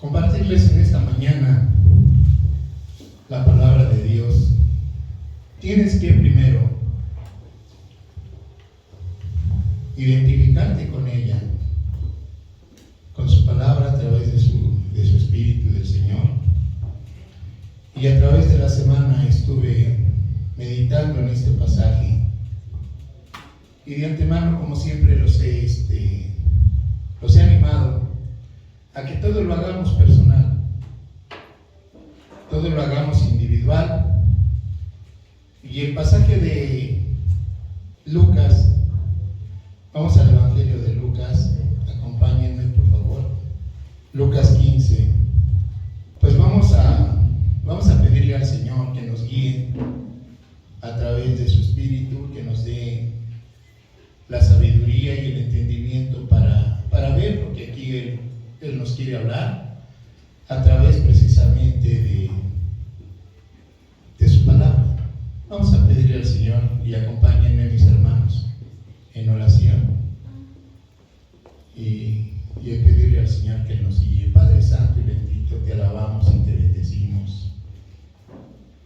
compartirles en esta mañana la palabra de Dios. Tienes que primero identificarte con ella, con su palabra a través de su Espíritu del Señor. Y a través de la semana estuve meditando en este pasaje. Y de antemano, como siempre, los he animado a que todo lo hagamos personal, todo lo hagamos individual. Y el pasaje de Lucas, vamos al Evangelio de Lucas, acompáñenme por favor, Lucas 15. Pues vamos a pedirle al Señor que nos guíe a través de su Espíritu, que nos dé la sabiduría y el entendimiento para ver lo que aquí Él nos quiere hablar a través precisamente de su palabra. Vamos a pedirle al Señor y acompáñenme, mis hermanos, en oración y pedirle al Señor que nos guíe. Padre Santo y bendito, te alabamos y te bendecimos.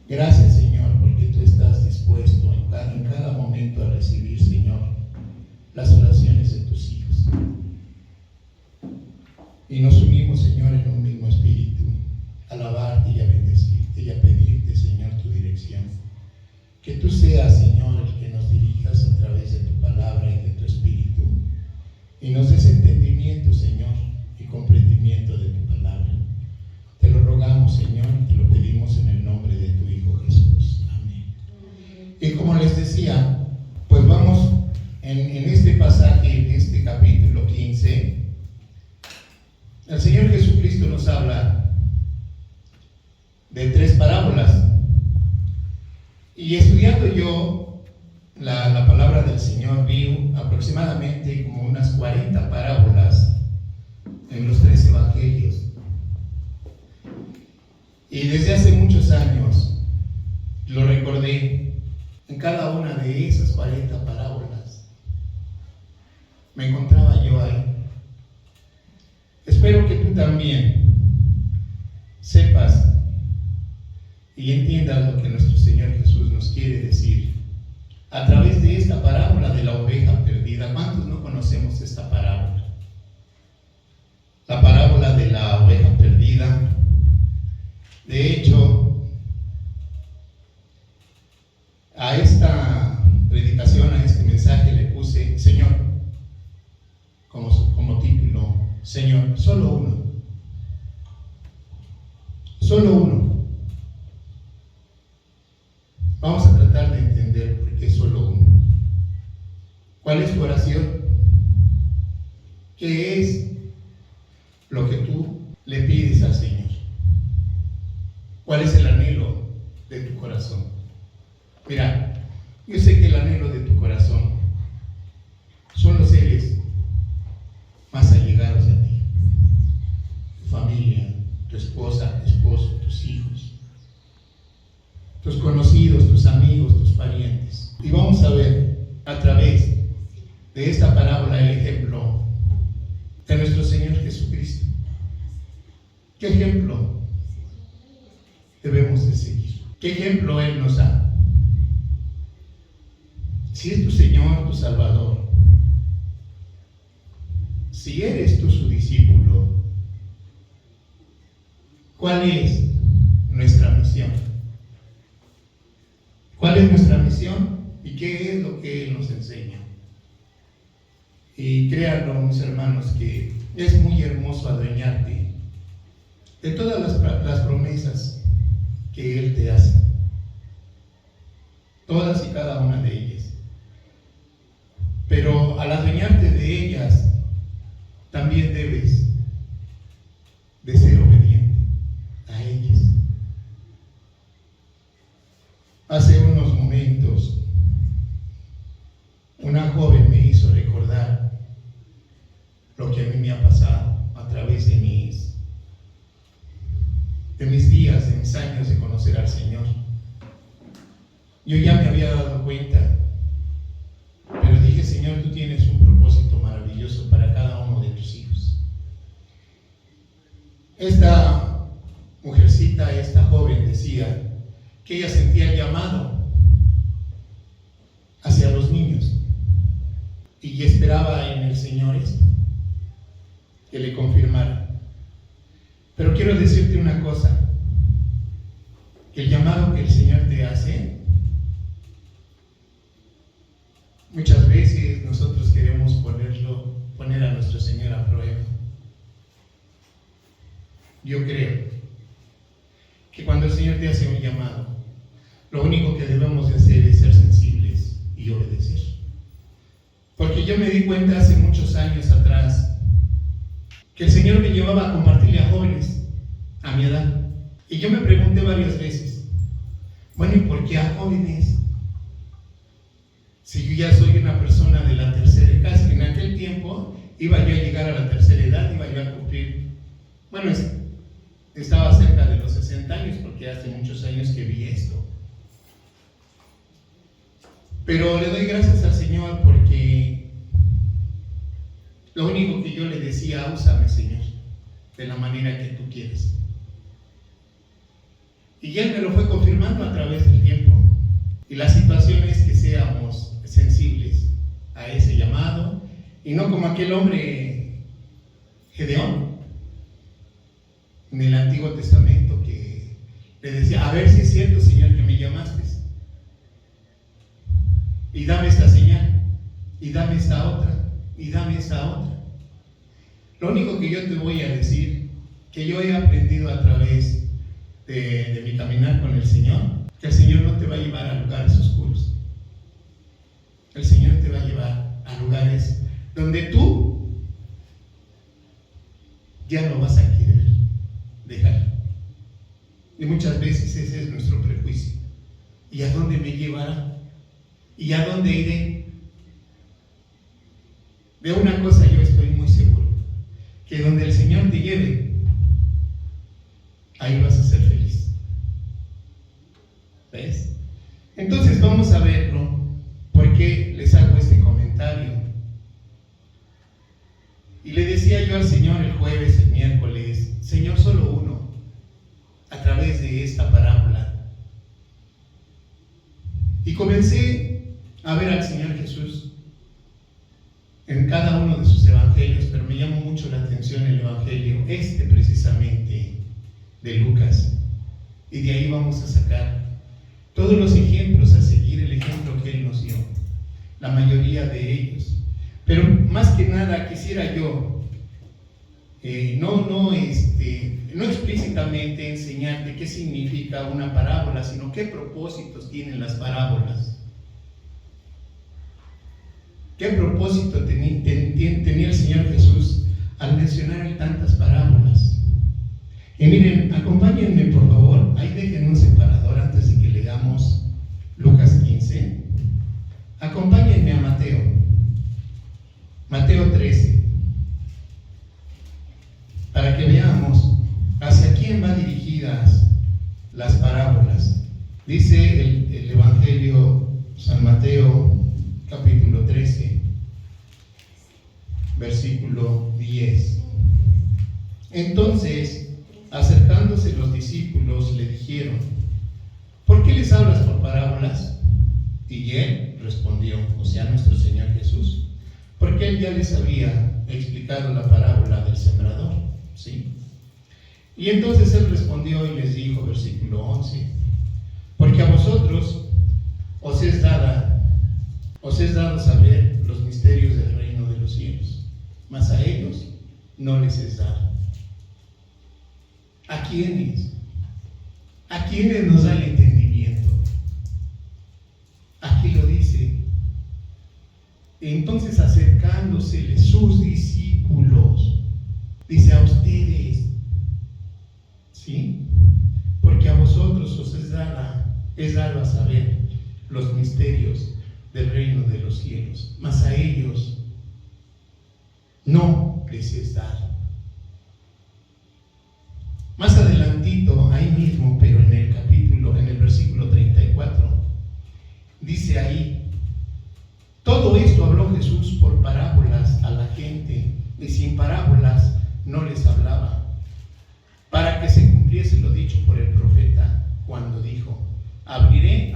Gracias, Señor, porque tú estás dispuesto en cada momento a recibir, Señor, las oraciones de tus hijos. Y nos unimos, Señor, en un mismo espíritu, a alabarte y a bendecirte y a pedirte, Señor, tu dirección. Que tú seas, Señor, el que nos dirijas a través de tu palabra y de tu espíritu. Y nos des entendimiento, Señor, y comprendimiento de tu palabra. Te lo rogamos, Señor, y te lo pedimos en el nombre de tu Hijo Jesús. Amén. Y como les decía, pues vamos en este pasaje, en este capítulo 15, el Señor Jesucristo nos habla de 3 parábolas. Y estudiando yo la palabra del Señor, vi aproximadamente como unas 40 parábolas en los 3 evangelios. Y desde hace muchos años lo recordé en cada una de esas 40 parábolas. Me encontraba yo ahí. Espero que tú también sepas y entiendas lo que nuestro Señor Jesús nos quiere decir a través de esta parábola de la oveja perdida. ¿Cuántos no conocemos esta parábola? La parábola de la oveja perdida. De hecho, a esta predicación, a este mensaje le puse, Señor, como título, Señor, solo uno. Solo uno. Vamos a tratar de entender por qué solo uno. ¿Cuál es tu oración? ¿Qué es lo que tú le pides al Señor? ¿Cuál es el anhelo de tu corazón? Mira, yo sé que el anhelo de tu corazón son los seres más allegados a ti, tu familia, tu esposa, tu esposo, tus hijos, tus conocidos, tus amigos, tus parientes. Y vamos a ver a través de esta parábola el ejemplo de nuestro Señor Jesucristo. ¿Qué ejemplo debemos de seguir? ¿Qué ejemplo Él nos da? Si es tu Señor, tu Salvador, si eres tú su discípulo, ¿cuál es nuestra misión? ¿Cuál es nuestra misión? ¿Y qué es lo que Él nos enseña? Y créanlo, mis hermanos, que es muy hermoso adueñarte de todas las promesas que Él te hace. Todas y cada una de ellas. Pero al adueñarte de ellas, también debes de ser obediente a ellas. Hace unos momentos, una joven me hizo recordar lo que a mí me ha pasado a través de mis días, de mis años de conocer al Señor. Yo ya me había dado cuenta, pero dije, Señor, tú tienes un propósito maravilloso para cada uno de tus hijos. Esta mujercita, esta joven decía que ella sentía el llamado hacia los niños y esperaba en el Señor esto, que le confirmara. Pero quiero decirte una cosa, que el llamado que el Señor te hace, muchas veces nosotros queremos poner a nuestro Señor a prueba. Yo creo que cuando el Señor te hace un llamado, lo único que debemos de hacer es ser sensibles y obedecer. Porque yo me di cuenta hace muchos años atrás que el Señor me llevaba a compartirle a jóvenes a mi edad. Y yo me pregunté varias veces, bueno, ¿y por qué a jóvenes? Si yo ya soy una persona de la tercera edad, casi en aquel tiempo iba yo a llegar a la tercera edad, iba yo a cumplir, bueno, estaba cerca de los 60 años, porque hace muchos años que vi esto. Pero le doy gracias al Señor porque lo único que yo le decía, úsame, Señor, de la manera que tú quieres. Y Él me lo fue confirmando a través del tiempo. Y la situación es que seamos sensibles a ese llamado y no como aquel hombre Gedeón en el Antiguo Testamento que le decía, a ver si es cierto, Señor, que me llamaste, y dame esta señal, y dame esta otra, y dame esta otra. Lo único que yo te voy a decir, que yo he aprendido a través de mi caminar con el Señor, que el Señor no te va a llevar a lugares oscuros. El Señor te va a llevar a lugares donde tú ya no vas a querer dejar. Y muchas veces ese es nuestro prejuicio. ¿Y a dónde me llevará? ¿Y a dónde iré? De una cosa yo estoy muy seguro, que donde el Señor te lleve, ahí vas a ser feliz. ¿Ves? Entonces vamos a verlo. ¿Por qué les hago este comentario? Y le decía yo al Señor el jueves, el miércoles, Señor, solo uno, a través de esta parábola. Y comencé a ver al Señor Jesús en cada uno de sus evangelios, pero me llamó mucho la atención el evangelio, precisamente, de Lucas. Y de ahí vamos a sacar todos los ejemplos a seguir, el ejemplo que Él nos dio, la mayoría de ellos. Pero más que nada quisiera yo no explícitamente enseñarte qué significa una parábola, sino qué propósitos tienen las parábolas. ¿Qué propósito tenía el Señor Jesús al mencionar tantas parábolas? Y miren, acompáñenme por favor, ahí dejen un separador antes de que leamos Lucas 15. Acompáñenme a Mateo 13, para que veamos hacia quién van dirigidas las parábolas. Dice el Evangelio San Mateo, capítulo 13, versículo 10. Entonces, acercándose los discípulos, le dijeron, ¿por qué les hablas por parábolas? Y Él respondió, o sea, nuestro Señor Jesús, porque Él ya les había explicado la parábola del sembrador, ¿sí? Y entonces Él respondió y les dijo, versículo 11, porque a vosotros os es dado saber los misterios del reino de los cielos, mas a ellos no les es dado. ¿A quiénes? ¿A quiénes nos da el entendimiento? Aquí lo dice. Entonces, acercándoseles sus discípulos, dice a ustedes, ¿sí? Porque a vosotros os es dado a saber los misterios del reino de los cielos, mas a ellos no les es dado. Más adelantito, ahí mismo, pero en el versículo 34, dice ahí, todo esto habló Jesús por parábolas a la gente, y sin parábolas no les hablaba, para que se cumpliese lo dicho por el profeta cuando dijo: abriré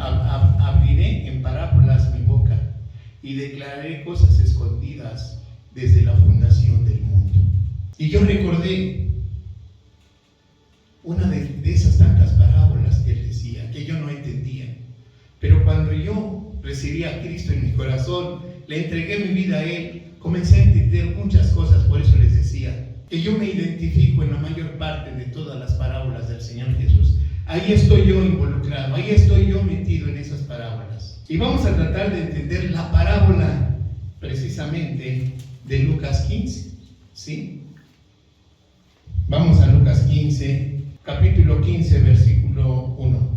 en parábolas mi boca y declararé cosas escondidas desde la fundación del mundo. Y yo recordé una de esas tantas parábolas que él decía, que yo no entendía. Pero cuando yo recibí a Cristo en mi corazón, le entregué mi vida a Él, comencé a entender muchas cosas. Por eso les decía que yo me identifico en la mayor parte de todas las parábolas del Señor Jesús. Ahí estoy yo involucrado, ahí estoy yo metido en esas parábolas. Y vamos a tratar de entender la parábola precisamente de Lucas 15, ¿sí? Vamos a Lucas 15, capítulo 15, versículo 1.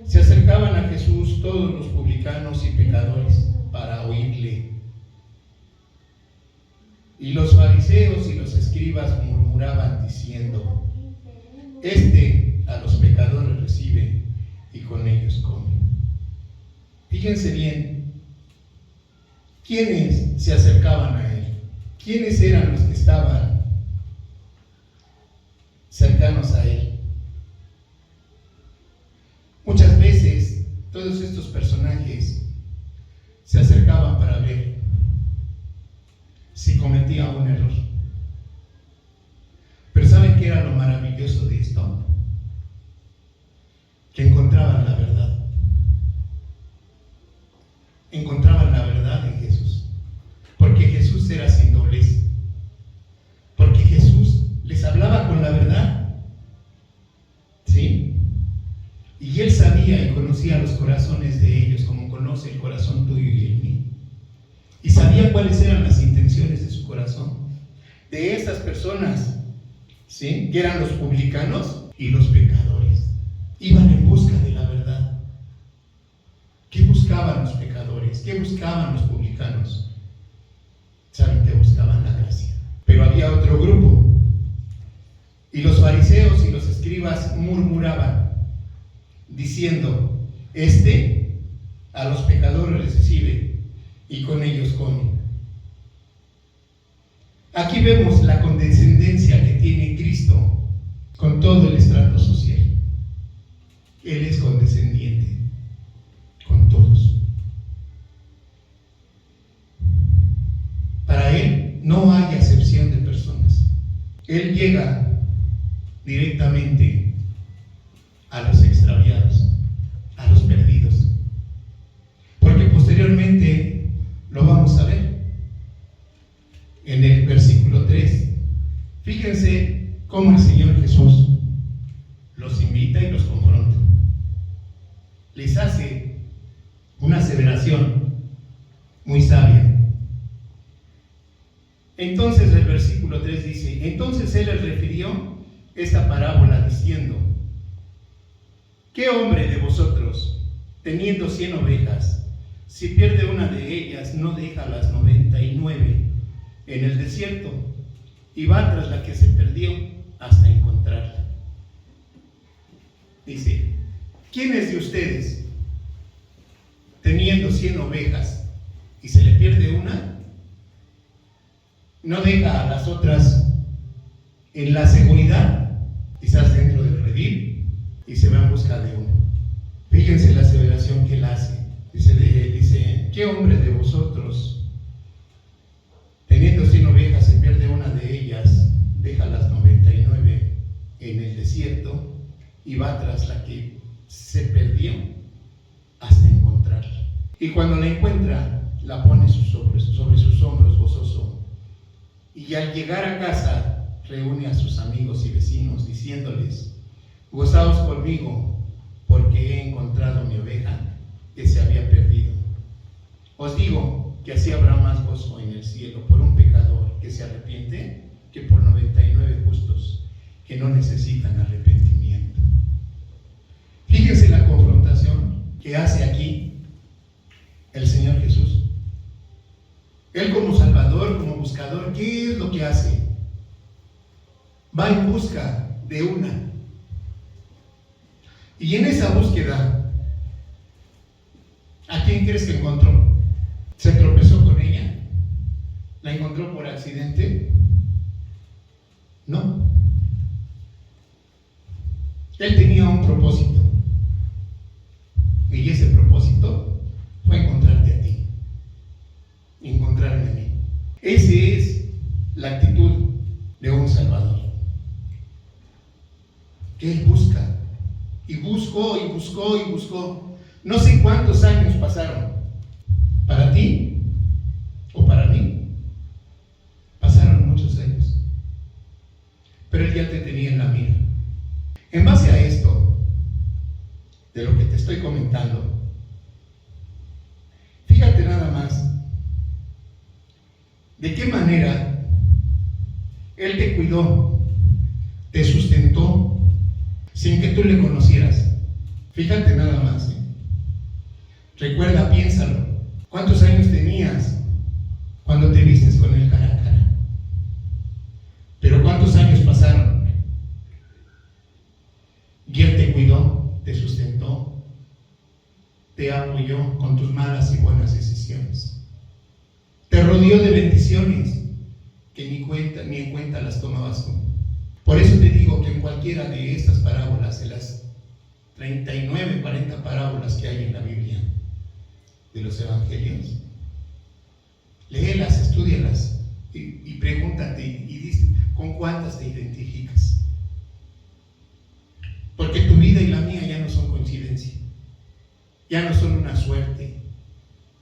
Se acercaban a Jesús todos los publicanos y pecadores para oírle. Y los fariseos y los escribas murmuraban diciendo: Este a los pecadores recibe y con ellos come. Fíjense bien, ¿quiénes se acercaban a él? ¿Quiénes eran los que estaban cercanos a él? Muchas veces todos estos personajes se acercaban para ver si cometía un error. Pero ¿saben qué era lo maravilloso de esto? Que encontraban la verdad. Encontraban la verdad en Jesús. Porque Jesús era sin doblez. Porque Jesús les hablaba con la verdad. ¿Sí? Y él sabía y conocía los corazones de ellos como conoce el corazón tuyo y el mío. Y sabía cuáles eran las intenciones de su corazón. De estas personas, ¿sí?, que eran los publicanos y los pecadores. Iban en busca de la verdad. ¿Qué buscaban los pecadores? ¿Qué buscaban los publicanos? Saben que buscaban la gracia. Pero había otro grupo. Y los fariseos y los escribas murmuraban, diciendo: Este a los pecadores recibe y con ellos come. Aquí vemos la condescendencia que tiene Cristo con todo el estrato social. Él es condescendiente con todos. Para Él no hay acepción de personas. Él llega directamente a los extraviados, a los perdidos. Porque posteriormente lo vamos a ver en el versículo 3. Fíjense cómo el Señor Jesús los invita y los confronta. Les hace una aseveración muy sabia. Entonces el versículo 3 dice: Entonces Él les refirió esta parábola diciendo: ¿Qué hombre de vosotros, teniendo 100 ovejas, si pierde una de ellas, no deja las 99 en el desierto y va tras la que se perdió hasta encontrarla? Dice: ¿quiénes de ustedes, teniendo 100 ovejas y se le pierde una, no deja a las otras en la seguridad, quizás dentro del redil, y se va en busca de uno? Fíjense la aseveración que él hace. Dice: ¿qué hombre de vosotros, teniendo 100 ovejas, se pierde una de ellas, deja las 99 en el desierto y va tras la que se perdió hasta encontrarla? Y cuando la encuentra, la pone sobre sus hombros gozoso. Y al llegar a casa, reúne a sus amigos y vecinos, diciéndoles: gozaos conmigo, porque he encontrado mi oveja que se había perdido. Os digo que así habrá más gozo en el cielo por un pecador que se arrepiente que por 99 justos que no necesitan arrepentimiento. Fíjense la confrontación que hace aquí el Señor Jesús. Él como Salvador, como buscador, ¿qué es lo que hace? Va en busca de una. Y en esa búsqueda, ¿a quién crees que encontró? ¿Se tropezó con ella? ¿La encontró por accidente? No. Él tenía un propósito. Y ese propósito fue encontrarte a ti, encontrarme a mí. Esa es la actitud de un Salvador. Que Él busca, y buscó, y buscó, y buscó. No sé cuántos años pasaron. Para ti o para mí, pasaron muchos años. Pero Él ya te tenía en la mira. En base a esto, de lo que te estoy comentando, fíjate nada más de qué manera Él te cuidó, te sustentó, sin que tú le conocieras. Fíjate nada más, ¿eh? Recuerda, piénsalo. ¿Cuántos años tenías cuando te vistes con Él cara a cara? Pero ¿cuántos años pasaron? Y Él te cuidó, te sustentó, te apoyó con tus malas y buenas decisiones. Te rodeó de bendiciones que ni en cuenta las tomabas tú. Por eso te digo que en cualquiera de estas parábolas, de las 39, 40 parábolas que hay en la Biblia, de los evangelios, léelas, estúdialas y pregúntate y dice, ¿con cuántas te identificas? Porque tu vida y la mía ya no son coincidencia, ya no son una suerte,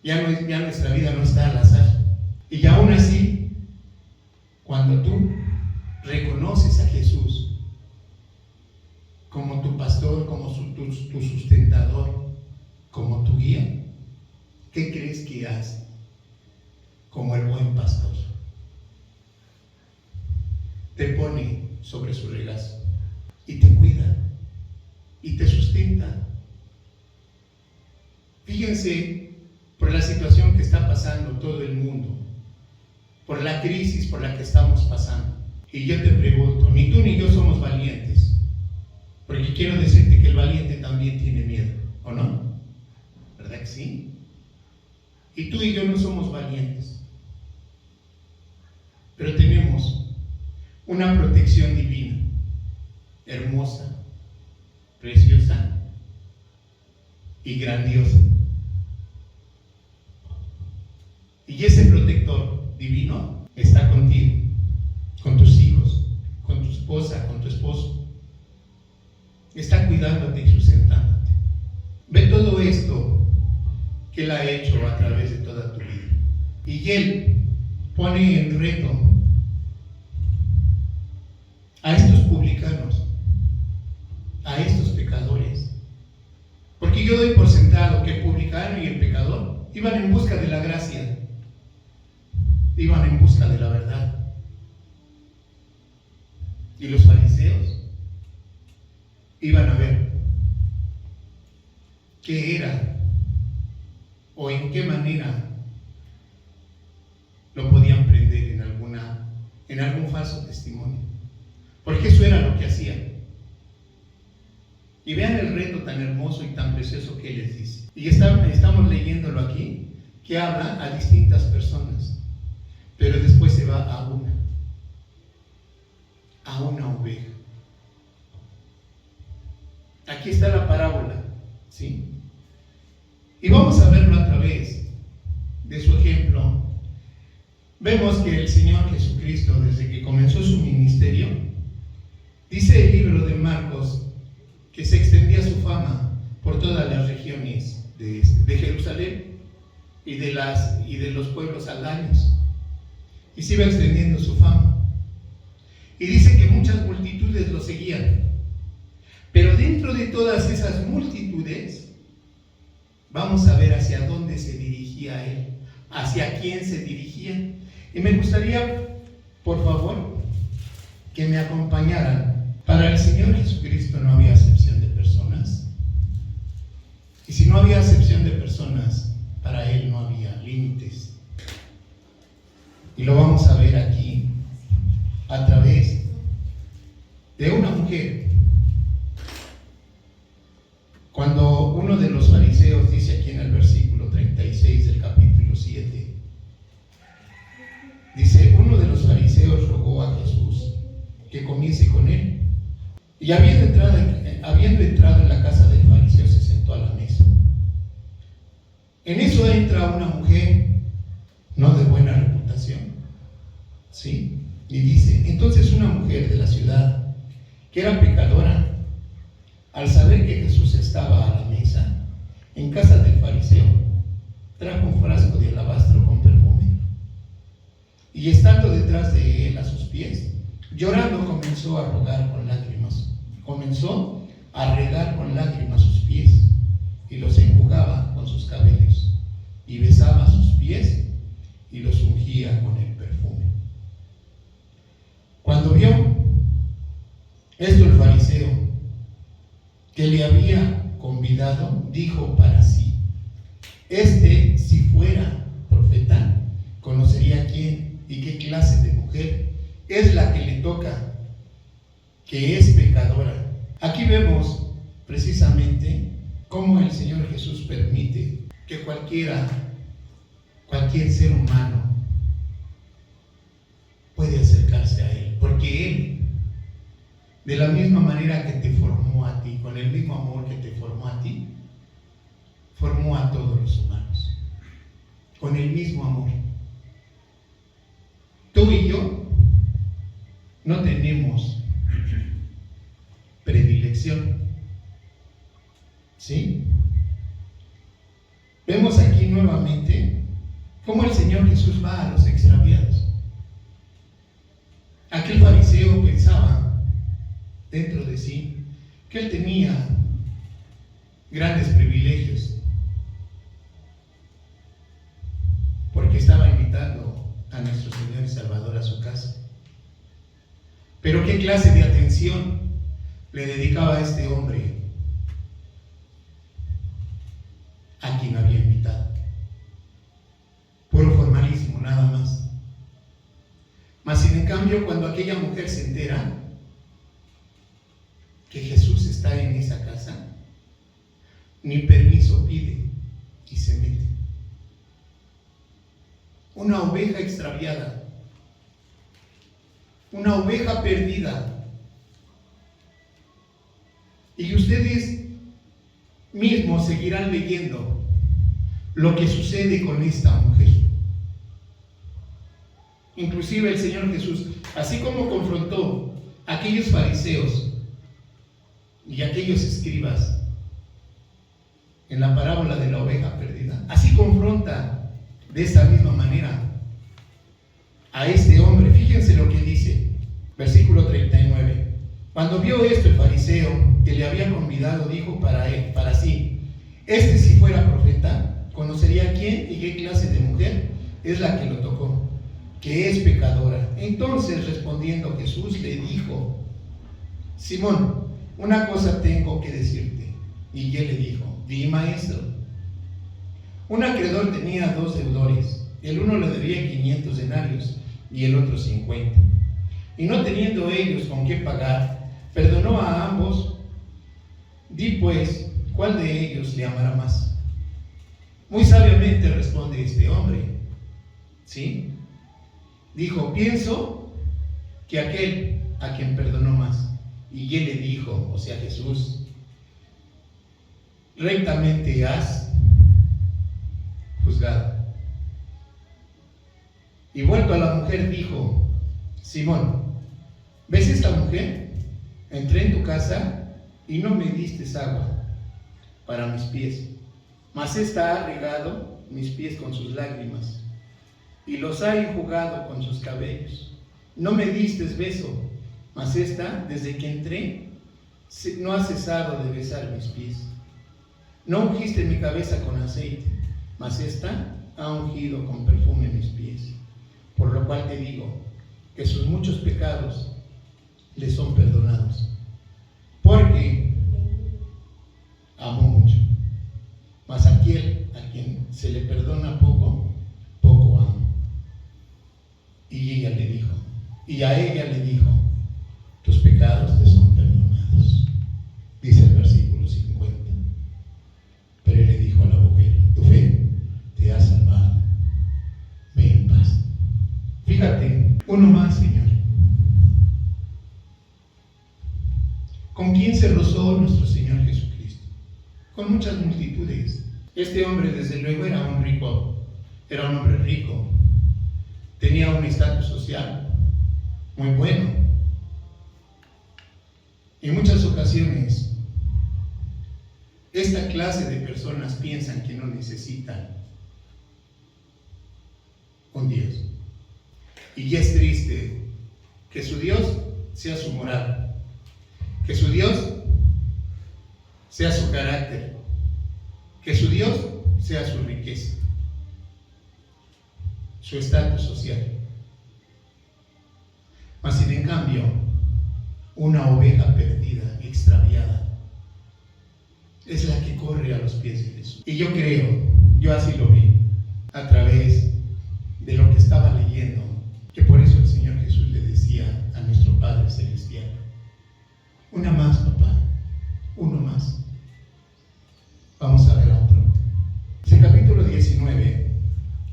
ya nuestra vida no está al azar. Y aún así, cuando tú reconoces a Jesús como tu pastor, como tu sustentador, como tu guía, ¿qué crees que hace? Como el buen pastor, te pone sobre su regazo y te cuida y te sustenta. Fíjense por la situación que está pasando todo el mundo, por la crisis por la que estamos pasando. Y yo te pregunto, ni tú ni yo somos valientes, porque quiero decirte que el valiente también tiene miedo, ¿o no? ¿Verdad que sí? Y tú y yo no somos valientes, pero tenemos una protección divina, hermosa, preciosa y grandiosa. Y ese protector divino está contigo, con tus hijos, con tu esposa, con tu esposo. Está cuidándote y sustentándote. Ve todo esto que Él ha hecho a través de toda tu vida. Y Él pone en reto a estos publicanos, a estos pecadores. Porque yo doy por sentado que el publicano y el pecador iban en busca de la gracia, iban en busca de la verdad. Y los fariseos iban a ver qué era o en qué manera lo podían prender en algún falso testimonio, porque eso era lo que hacían. Y vean el reto tan hermoso y tan precioso que les dice. Y estamos leyéndolo aquí, que habla a distintas personas, pero después se va a una oveja. Aquí está la parábola, ¿sí? Y vamos a verlo a través de su ejemplo. Vemos que el Señor Jesucristo, desde que comenzó su ministerio, dice el libro de Marcos que se extendía su fama por todas las regiones de Jerusalén y de los pueblos aledaños, y se iba extendiendo su fama. Y dice que muchas multitudes lo seguían, pero dentro de todas esas multitudes vamos a ver hacia dónde se dirigía Él, hacia quién se dirigía. Y me gustaría, por favor, que me acompañaran. Para el Señor Jesucristo no había acepción de personas. Y si no había acepción de personas, para Él no había límites. Y lo vamos a ver aquí a través de una mujer. Cuando uno de los fariseos dice aquí en el versículo 36 del capítulo 7, dice, uno de los fariseos rogó a Jesús que comiese con él. Y habiendo entrado habiendo entrado en la casa del fariseo, se sentó a la mesa. En eso entra una mujer no de buena reputación, ¿sí? Y dice: entonces una mujer de la ciudad, que era pecadora, al saber que Jesús estaba a la mesa en casa del fariseo, trajo un frasco de alabastro con perfume, y estando detrás de él a sus pies, llorando, comenzó a regar con lágrimas sus pies, y los enjugaba con sus cabellos, y besaba sus pies y los ungía con el perfume. Cuando vio esto el fariseo que le había convidado, dijo para sí: si fuera profeta, conocería quién y qué clase de mujer es la que le toca, que es pecadora. Aquí vemos precisamente cómo el Señor Jesús permite que cualquier ser humano puede acercarse a Él, porque Él, de la misma manera que te formó a ti, con el mismo amor que te formó a ti, formó a todos los humanos, con el mismo amor. Tú y yo no tenemos predilección, ¿sí? Vemos aquí nuevamente cómo el Señor Jesús va a los extraviados. Aquel fariseo pensaba dentro de sí que él tenía grandes privilegios, porque estaba invitando a nuestro Señor y Salvador a su casa. Pero ¿qué clase de atención le dedicaba a este hombre a quien había invitado? Puro formalismo, nada más. Mas sin en cambio, cuando aquella mujer se entera que Jesús está en esa casa, ni permiso pide y se mete. Una oveja extraviada, una oveja perdida. Y ustedes mismos seguirán leyendo lo que sucede con esta mujer. Inclusive el Señor Jesús, así como confrontó a aquellos fariseos y a aquellos escribas en la parábola de la oveja perdida, así confronta de esta misma manera a este hombre. Fíjense lo que dice, versículo 39. Cuando vio esto el fariseo que le había convidado, dijo para sí: si fuera profeta, conocería quién y qué clase de mujer es la que lo tocó, que es pecadora. Entonces, respondiendo Jesús, le dijo: Simón, una cosa tengo que decirte. Y él le dijo: di, maestro. Un acreedor tenía 2 deudores. El uno le debía 500 denarios y el otro 50. Y no teniendo ellos con qué pagar, perdonó a ambos. Di pues, ¿cuál de ellos le amará más? Muy sabiamente responde este hombre, ¿sí? Dijo: pienso que aquel a quien perdonó más. Y él le dijo, o sea Jesús: rectamente has juzgado. Y vuelto a la mujer dijo: Simón, ¿ves esta mujer? Entré en tu casa y no me diste agua para mis pies, mas esta ha regado mis pies con sus lágrimas y los ha enjugado con sus cabellos. No me diste beso, mas esta, desde que entré, no ha cesado de besar mis pies. No ungiste mi cabeza con aceite, mas esta ha ungido con perfume mis pies. Por lo cual te digo que sus muchos pecados le son perdonados, porque amó mucho. Mas aquel a quien se le perdona poco, poco ama. Y a ella le dijo: tus pecados te son perdonados. Dice el versículo 50. Pero él le dijo a la mujer: tu fe te ha salvado. Ve en paz. Fíjate, uno más, Señor. ¿Con quién se rozó nuestro Señor Jesucristo? Con muchas multitudes. Este hombre, desde luego, era un hombre rico. Tenía un estatus social muy bueno. En muchas ocasiones, esta clase de personas piensan que no necesitan un Dios. Y ya es triste que su Dios sea su moral, que su Dios sea su carácter, que su Dios sea su riqueza, su estatus social. Mas sin en cambio, una oveja perdida, extraviada, es la que corre a los pies de Jesús. Y yo creo, yo así lo vi, a través de lo que estaba leyendo, que por eso el Señor Jesús le decía a nuestro Padre Celestial: una más, papá, uno más. Vamos a ver a otro. Es el capítulo 19,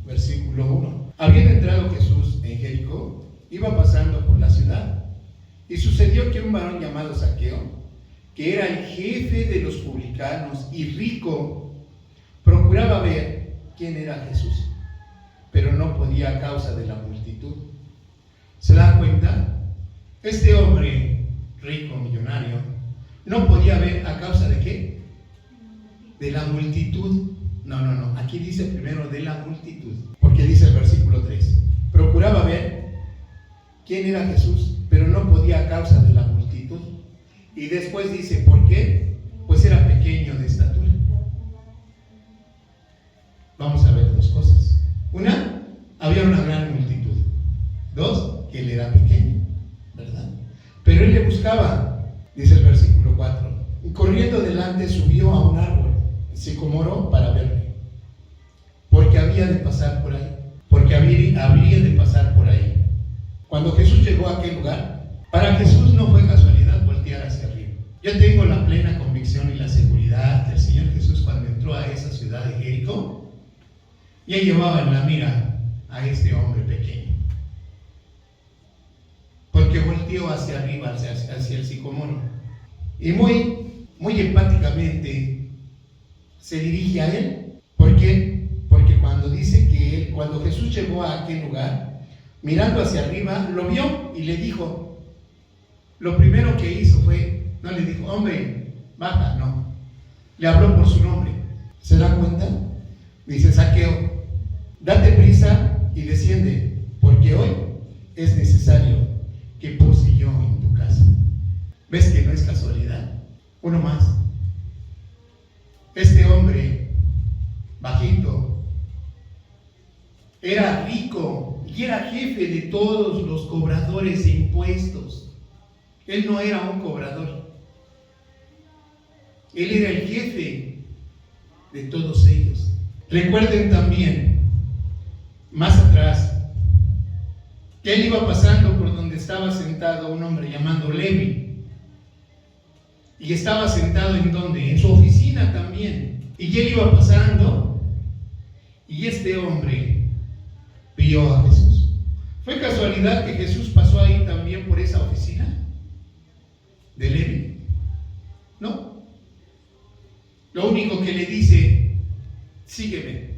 versículo 1. Habiendo entrado Jesús en Jericó, iba pasando por la ciudad, y sucedió que un varón llamado Zaqueo, que era el jefe de los publicanos y rico, procuraba ver quién era Jesús, pero no podía a causa de la multitud. ¿Se dan cuenta? Este hombre rico, millonario, no podía ver a causa de ¿qué? De la multitud. No. Aquí dice primero de la multitud, porque dice el versículo 3. Procuraba ver quién era Jesús, pero no podía a causa de la multitud. Y después dice, ¿por qué? Pues era pequeño de estatura. Vamos a ver dos cosas. Una, había una gran multitud. Dos, que él era pequeño, ¿verdad? Pero él le buscaba, dice el versículo 4. Y corriendo delante subió a un árbol sicómoro para verle, porque había de pasar por ahí, porque habría de pasar por ahí. Cuando Jesús llegó a aquel lugar, para Jesús no fue casualidad voltear hacia arriba. Yo tengo la plena convicción y la seguridad que el Señor Jesús, cuando entró a esa ciudad de Jericó, ya llevaba en la mira a este hombre pequeño, porque volteó hacia arriba, hacia el sicómoro, y muy empáticamente se dirige a él. ¿Por qué? Porque cuando dice que cuando Jesús llegó a aquel lugar, mirando hacia arriba, lo vio y le dijo. Lo primero que hizo fue, no le dijo, hombre, baja, no. Le habló por su nombre. ¿Se dan cuenta? Dice, Zaqueo, date prisa y desciende, porque hoy es necesario que pose yo en tu casa. ¿Ves que no es casualidad? Uno más. Este hombre, bajito, era rico y era jefe de todos los cobradores de impuestos. Él no era un cobrador. Él era el jefe de todos ellos. Recuerden también, más atrás, que él iba pasando por donde estaba sentado un hombre llamado Levi. Y estaba sentado ¿en dónde? En su oficina también. Y él iba pasando, y este hombre vio a Jesús. ¿Fue casualidad que Jesús pasó ahí también por esa oficina de Levi? No. Lo único que le dice, sígueme.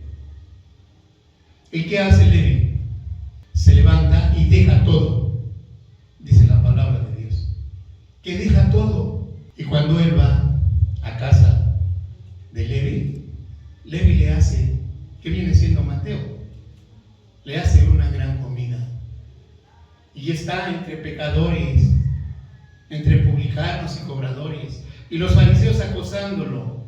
¿Y qué hace Levi? Se levanta y deja todo. Dice la palabra de Dios, que deja todo. Y cuando él va a casa de Levi, Levi le hace, ¿qué viene siendo Mateo? Le hace una gran comida. Y está entre pecadores, entre publicanos y cobradores, y los fariseos acosándolo.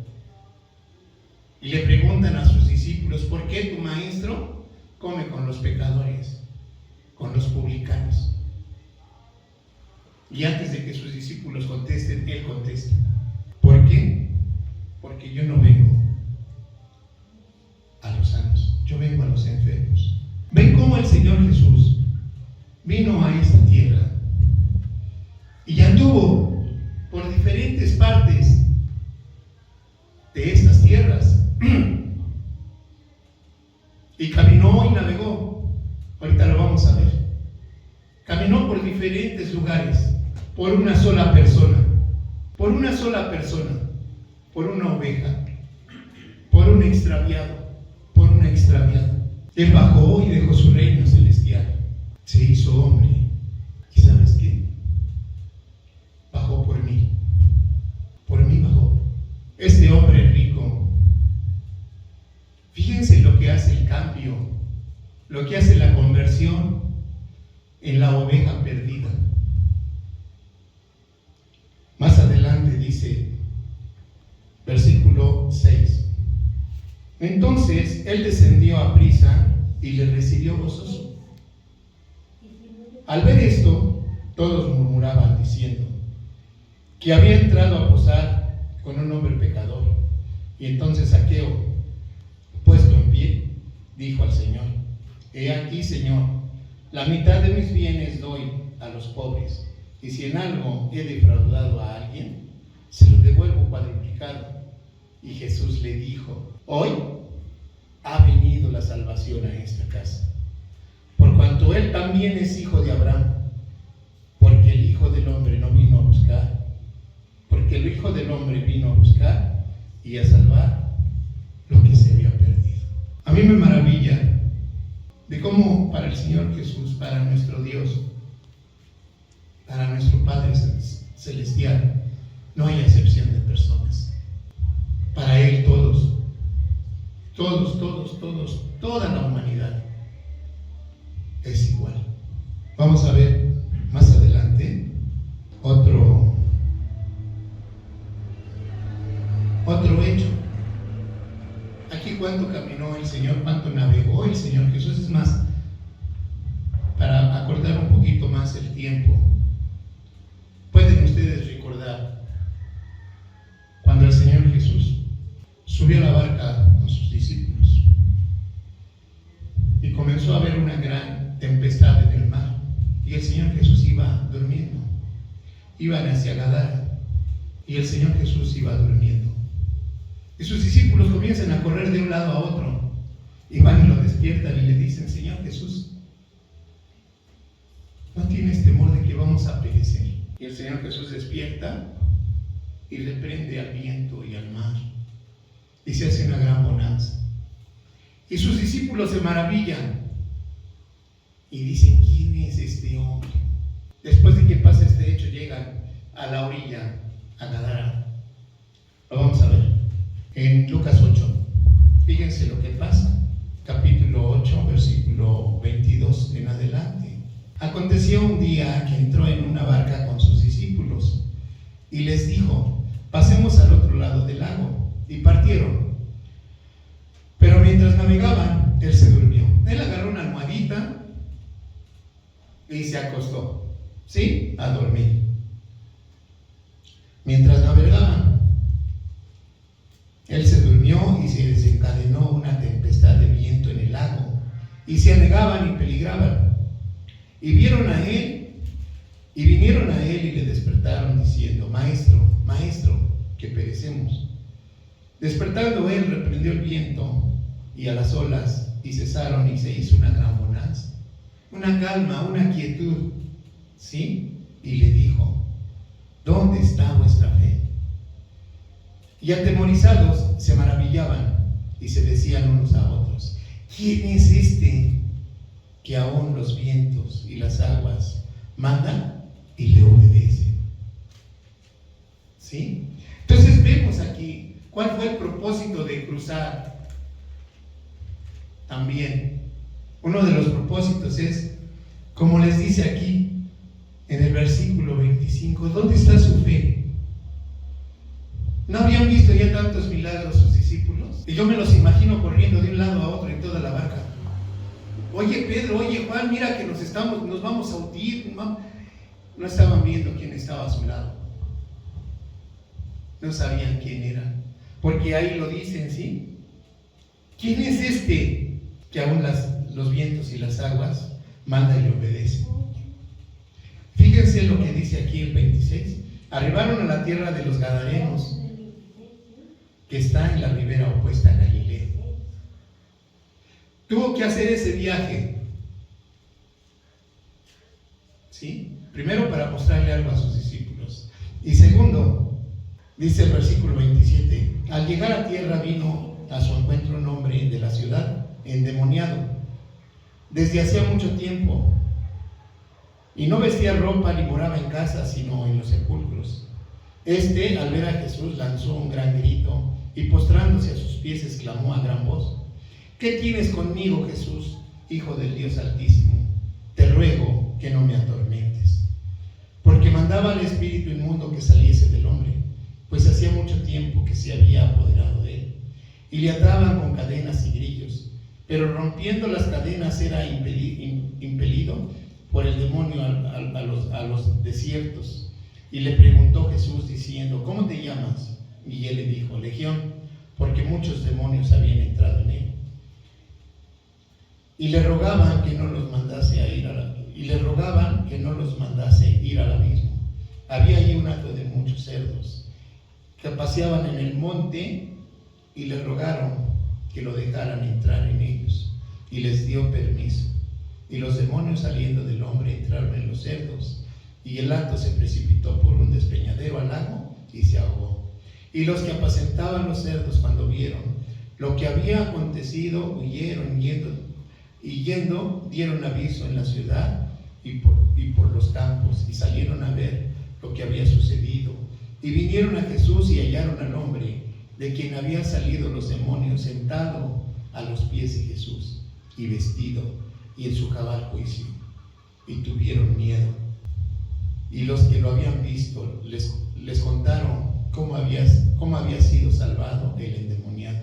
Y le preguntan a sus discípulos, ¿por qué tu maestro come con los pecadores, con los publicanos? Y antes de que sus discípulos contesten, él contesta. ¿Por qué? Porque yo no vengo a los sanos, yo vengo a los enfermos. ¿Ven cómo el Señor Jesús vino a esta tierra y anduvo por diferentes partes de estas tierras? Y caminó y navegó. Ahorita lo vamos a ver. Caminó por diferentes lugares, por una sola persona, por una sola persona, por una oveja, por un extraviado, por una extraviada. Él bajó y dejó su reino celestial, se hizo hombre. ¿Y sabes qué? Bajó por mí bajó. Este hombre rico, fíjense lo que hace el cambio, lo que hace la conversión en la oveja perdida. Más adelante dice, versículo 6. Entonces él descendió a prisa y le recibió gozoso. Al ver esto, todos murmuraban diciendo que había entrado a posar con un hombre pecador. Y entonces Zaqueo, puesto en pie, dijo al Señor: He aquí, Señor, la mitad de mis bienes doy a los pobres, y si en algo he defraudado a alguien, se lo devuelvo cuadruplicado. Y Jesús le dijo: Hoy ha venido la salvación a esta casa, por cuanto él también es hijo de Abraham, porque el Hijo del Hombre no vino a buscar, porque el Hijo del Hombre vino a buscar y a salvar lo que se había perdido. A mí me maravilla de cómo para el Señor Jesús, para nuestro Dios, para nuestro Padre Celestial, no hay acepción de personas. Para Él todos, toda la humanidad es igual. Vamos a ver más adelante otro hecho. Aquí cuánto caminó el Señor, cuánto navegó el Señor Jesús. Es más, para acortar un poquito más el tiempo, pueden ustedes recordar cuando el Señor Jesús subió a la barca con sus discípulos y comenzó a haber una gran tempestad en el mar, y el Señor Jesús iba durmiendo. Iban hacia Gadara y el Señor Jesús iba durmiendo, y sus discípulos comienzan a correr de un lado a otro, y van y lo despiertan y le dicen: Señor Jesús, ¿no tienes temor de que vamos a perecer? Y el Señor Jesús despierta y reprende al viento y al mar, y se hace una gran bonanza. Y sus discípulos se maravillan y dicen: ¿quién es este hombre? Después de que pasa este hecho, llegan a la orilla, a Gadara. Lo vamos a ver en Lucas 8. Fíjense lo que pasa, capítulo 8, versículo 22 en adelante. Aconteció un día que entró en una barca con sus discípulos y les dijo: pasemos al otro lado del lago. Y partieron. Pero mientras navegaban, él se durmió. Él agarró una almohadita y se acostó, ¿sí? A dormir. Mientras navegaban, él se durmió y se desencadenó una tempestad de viento en el lago, y se anegaban y peligraban. Y vieron a él, y vinieron a él y le despertaron diciendo: Maestro, Maestro, que perecemos. Despertando él, reprendió el viento y a las olas, y cesaron, y se hizo una gran bonanza, una calma, una quietud, ¿sí? Y le dijo: ¿dónde está vuestra fe? Y atemorizados se maravillaban y se decían unos a otros: ¿quién es este que aún los vientos y las aguas mandan y le obedecen? ¿Sí? Entonces vemos aquí cuál fue el propósito de cruzar. También uno de los propósitos es, como les dice aquí en el versículo 25, ¿dónde está su fe? ¿No habían visto ya tantos milagros sus discípulos? Y yo me los imagino corriendo de un lado a otro en toda la barca. Oye Pedro, oye Juan, mira que nos vamos a hundir. No estaban viendo quién estaba a su lado. No sabían quién era, porque ahí lo dicen, ¿sí? ¿Quién es este que aún los vientos y las aguas manda y le obedece? Fíjense lo que dice aquí el 26. Arribaron a la tierra de los Gadarenos, que está en la ribera opuesta a Galilea. Tuvo que hacer ese viaje, ¿sí? Primero, para mostrarle algo a sus discípulos, y segundo, Dice el versículo 27, al llegar a tierra vino a su encuentro un hombre de la ciudad, endemoniado, desde hacía mucho tiempo, y no vestía ropa ni moraba en casa, sino en los sepulcros. Este, al ver a Jesús, lanzó un gran grito y postrándose a sus pies exclamó a gran voz: ¿Qué tienes conmigo, Jesús, Hijo del Dios Altísimo? Te ruego que no me atormentes. Porque mandaba al espíritu inmundo que saliese del hombre, pues hacía mucho tiempo que se había apoderado de él, y le ataban con cadenas y grillos, pero rompiendo las cadenas era impelido por el demonio a los desiertos. Y le preguntó Jesús diciendo: ¿Cómo te llamas? Y él le dijo: Legión, porque muchos demonios habían entrado en él. Y le rogaban que no los mandase ir al abismo. Había allí un hato de muchos cerdos que paseaban en el monte, y le rogaron que lo dejaran entrar en ellos, y les dio permiso. Y los demonios, saliendo del hombre, entraron en los cerdos, y el hato se precipitó por un despeñadero al lago y se ahogó. Y los que apacentaban los cerdos, cuando vieron lo que había acontecido, huyeron, yendo dieron aviso en la ciudad y por los campos, y salieron a ver lo que había sucedido. Y vinieron a Jesús y hallaron al hombre de quien habían salido los demonios, sentado a los pies de Jesús, y vestido, y en su cabal juicio, y tuvieron miedo. Y los que lo habían visto les contaron cómo había sido salvado el endemoniado.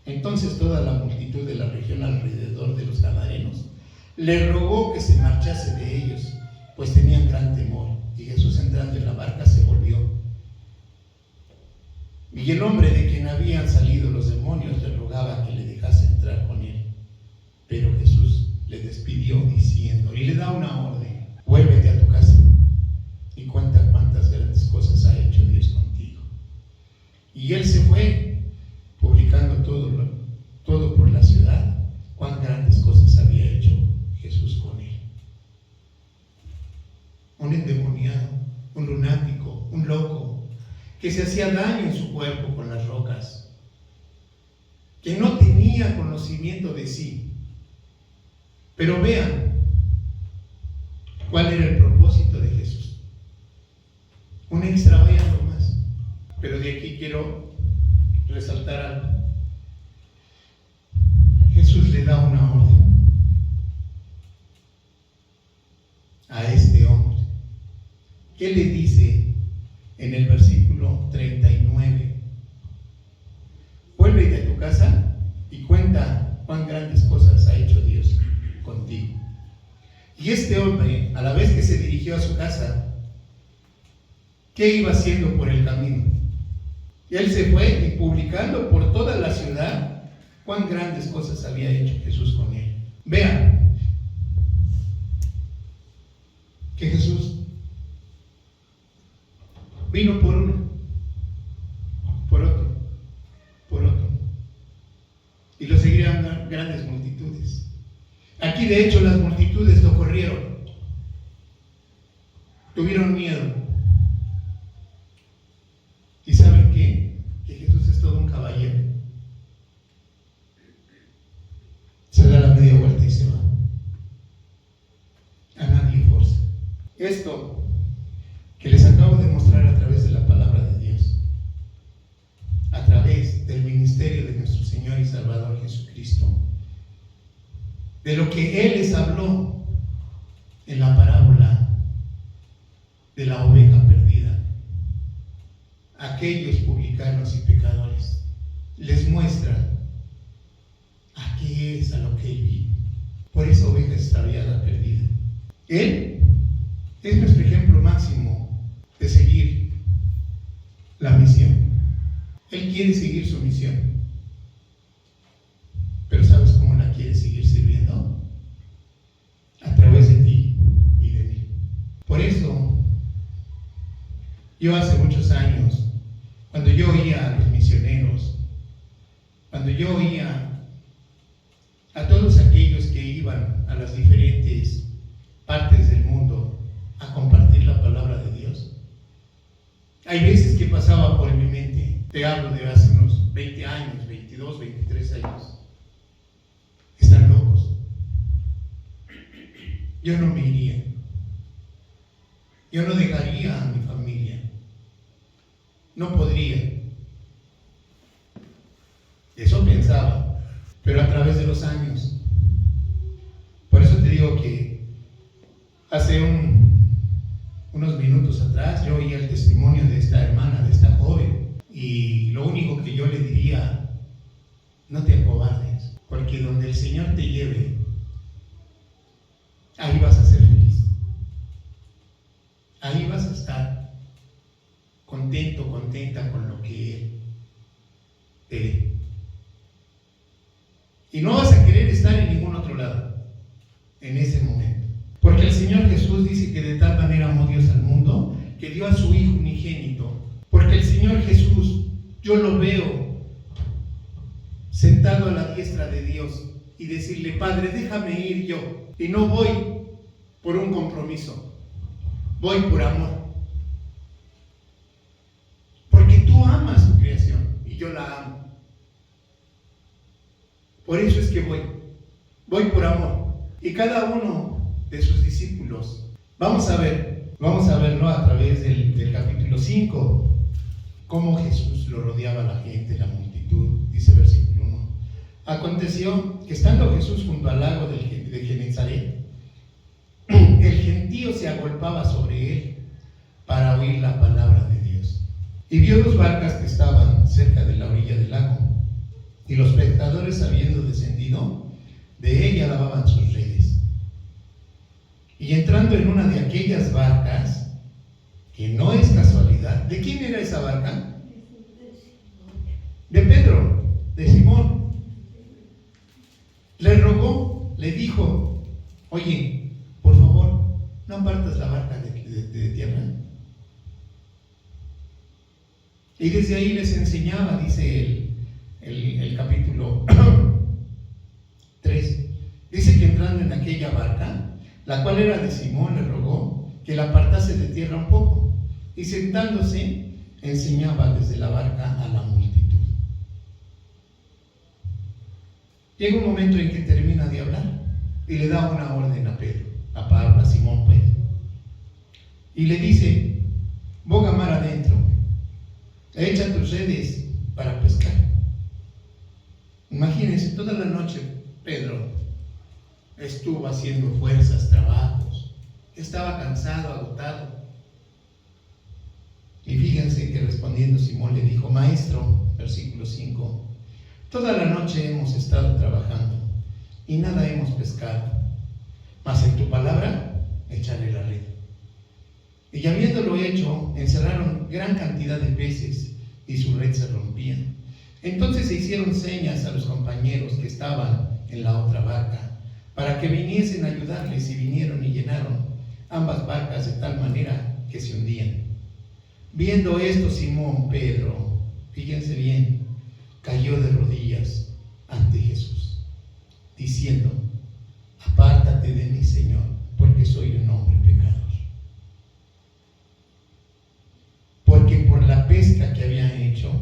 Entonces toda la multitud de la región alrededor de los gadarenos le rogó que se marchase de ellos, pues tenían gran temor. Y Jesús, entrando en la barca, se volvió. Y el hombre de quien habían salido los demonios le rogaba que le dejase entrar con él. Pero Jesús le despidió diciendo, y le da una orden: vuélvete a tu casa y cuenta cuántas grandes cosas ha hecho Dios contigo. Y él se fue, publicando todo por la ciudad, cuán grandes cosas había hecho Jesús con él. Un endemoniado, un lunático, un loco, que se hacía daño en su cuerpo con las rocas, que no tenía conocimiento de sí. Pero vean cuál era el propósito de Jesús. Un extra, vaya más. Pero de aquí quiero resaltar algo. Jesús le da una orden a este hombre. ¿Qué le dice en el versículo 39? Vuélvete a tu casa y cuenta cuán grandes cosas ha hecho Dios contigo. Y este hombre, a la vez que se dirigió a su casa, ¿qué iba haciendo por el camino? Él se fue y publicando por toda la ciudad cuán grandes cosas había hecho Jesús con él. Vean que Jesús vino por uno, por otro, y lo seguirían grandes multitudes. Aquí, de hecho, las multitudes lo corrieron, tuvieron miedo. ¿Y saben qué? Que Jesús es todo un caballero. Se da la media vuelta y se va. A nadie forza. Esto que les acabo de mostrar a través de la palabra de Dios, a través del ministerio de nuestro Señor y Salvador Jesucristo, de lo que Él les habló en la parábola de la oveja perdida, aquellos publicanos y pecadores, les muestra a qué es a lo que Él vino. Por esa oveja extraviada, perdida. Él es nuestro ejemplo máximo de seguir la misión. Él quiere seguir su misión, pero ¿sabes cómo la quiere seguir sirviendo? A través de ti y de mí. Por eso, yo hace muchos años, cuando yo oía a los misioneros, cuando yo oía a todos aquellos que iban a las diferentes partes del mundo a compartir la palabra de Dios, hay veces que pasaba por mi mente. Te hablo de hace unos 20 años, 22, 23 años. Están locos. Yo no me iría. Yo no dejaría a mi familia. No podría. Eso pensaba, pero a través de los años. Por eso te digo que hace unos minutos atrás yo oí el testimonio de esta hermana, de esta joven, y lo único que yo le diría, no te acobardes, porque donde el Señor te lleve, ahí vas a ser feliz. Ahí vas a estar contento, contenta con lo que Él te dé. Y no vas a querer estar en ningún otro lado en ese momento. Porque el Señor Jesús dice que de tal manera amó Dios al mundo que dio a su Hijo unigénito. Porque el Señor Jesús, yo lo veo sentado a la diestra de Dios y decirle: Padre, déjame ir yo. Y no voy por un compromiso, voy por amor. Porque tú amas tu creación y yo la amo. Por eso es que voy por amor. Y cada uno de sus discípulos, vamos a verlo a través del capítulo 5, cómo Jesús lo rodeaba a la gente, la multitud. Dice versículo 1. Aconteció que estando Jesús junto al lago de Genezaret, el gentío se agolpaba sobre él para oír la palabra de Dios. Y vio dos barcas que estaban cerca de la orilla del lago. Y los pescadores, habiendo descendido de ella, lavaban sus redes. Y entrando en una de aquellas barcas, que no es casualidad, ¿de quién era esa barca? De Pedro, de Simón. Le rogó, le dijo: oye, por favor, no apartas la barca de tierra. Y desde ahí les enseñaba, dice el capítulo 3, dice que entrando en aquella barca, la cual era de Simón, le rogó que la apartase de tierra un poco, y sentándose enseñaba desde la barca a la multitud. Llega un momento en que termina de hablar y le da una orden a Pedro, a Pablo, a Simón, pues, y le dice: boga mar adentro, echa tus redes para pescar. Imagínense, toda la noche Pedro estuvo haciendo fuerzas, trabajos, estaba cansado, agotado. Y fíjense que respondiendo Simón le dijo: Maestro, versículo 5, toda la noche hemos estado trabajando y nada hemos pescado, mas en tu palabra echaré la red. Y habiéndolo hecho, encerraron gran cantidad de peces y su red se rompía. Entonces se hicieron señas a los compañeros que estaban en la otra barca para que viniesen a ayudarles, y vinieron y llenaron ambas barcas de tal manera que se hundían. Viendo esto, Simón Pedro, fíjense bien, cayó de rodillas ante Jesús, diciendo: apártate de mí, Señor, porque soy un hombre pecador. Porque por la pesca que habían hecho,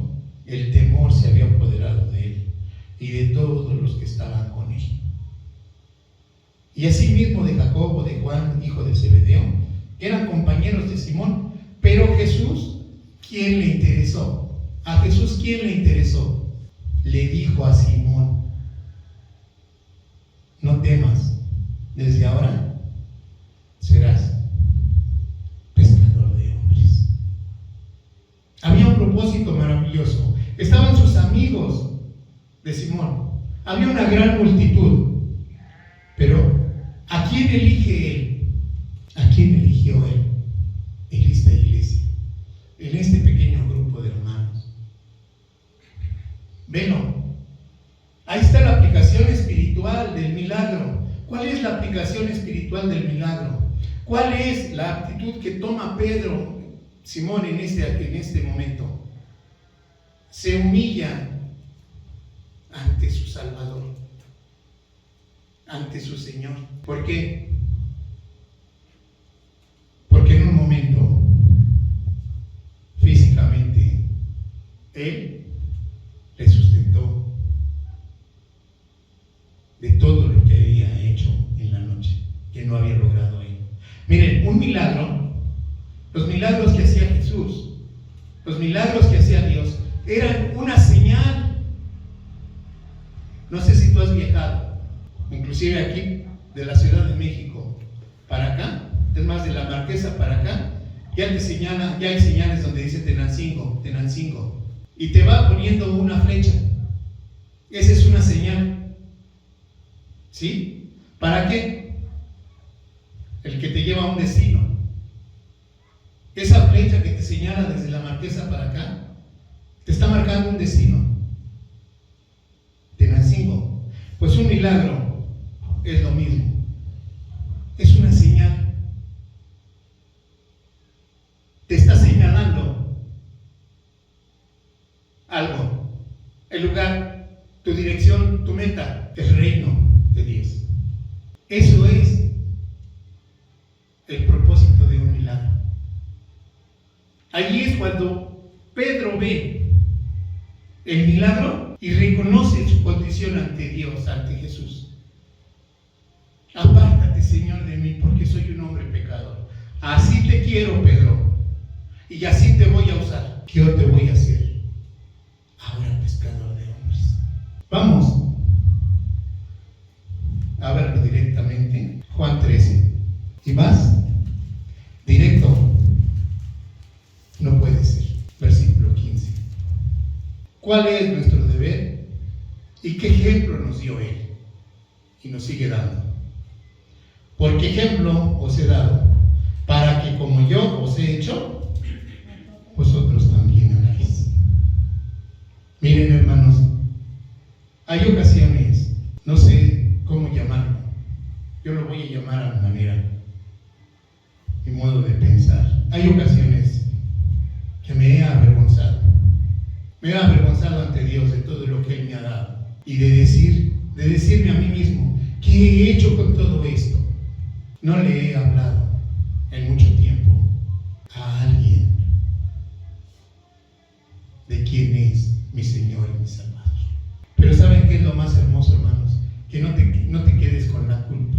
el temor se había apoderado de él y de todos los que estaban con él. Y asimismo de Jacobo, de Juan, hijo de Zebedeo, que eran compañeros de Simón. Pero Jesús, ¿quién le interesó? A Jesús, ¿quién le interesó? Le dijo a Simón: no temas, desde ahora serás pescador de hombres. Había un propósito maravilloso. Estaban sus amigos de Simón. Había una gran multitud. Pero ¿a quién elige él? ¿A quién eligió él? En esta iglesia, en este pequeño grupo de hermanos. Velo, ahí está la aplicación espiritual del milagro. ¿Cuál es la aplicación espiritual del milagro? ¿Cuál es la actitud que toma Pedro, Simón, en este momento? Se humilla ante su Salvador, ante su Señor. ¿Por qué? Porque en un momento físicamente milagro, los milagros que hacía Jesús, los milagros que hacía Dios, eran una señal. No sé si tú has viajado, inclusive aquí de la Ciudad de México para acá, es más, de la Marquesa para acá, ya hay señales donde dice Tenancingo, y te va poniendo una flecha. Esa es una señal, ¿sí? ¿Para qué? El que te lleva a un destino. Esa flecha que te señala desde la Marquesa para acá, te está marcando un destino. Tenancingo. Pues un milagro es lo mismo. Es una señal. Te está señalando algo. El lugar, tu dirección, tu meta, el reino de Dios. Eso es el propósito de un milagro. Allí es cuando Pedro ve el milagro y reconoce su condición ante Dios, ante Jesús. Apártate, Señor, de mí, porque soy un hombre pecador. Así te quiero, Pedro, y así te voy a usar. ¿Qué te voy a hacer? Ahora pescador de hombres. Vamos a verlo directamente. Juan 13. ¿Y más? Directo. No puede ser. Versículo 15. ¿Cuál es nuestro deber? ¿Y qué ejemplo nos dio Él? Y nos sigue dando. Porque ejemplo os he dado, para que como yo os he hecho, vosotros también hagáis. Miren, hermanos, hay ocasiones, no sé cómo llamarlo, yo lo voy a llamar a mi manera, mi modo de pensar. Hay ocasiones que me he avergonzado ante Dios de todo lo que Él me ha dado, y de decirme a mí mismo, ¿qué he hecho con todo esto? No le he hablado en mucho tiempo a alguien de quién es mi Señor y mi Salvador. Pero ¿saben qué es lo más hermoso, hermanos? Que no te quedes con la culpa.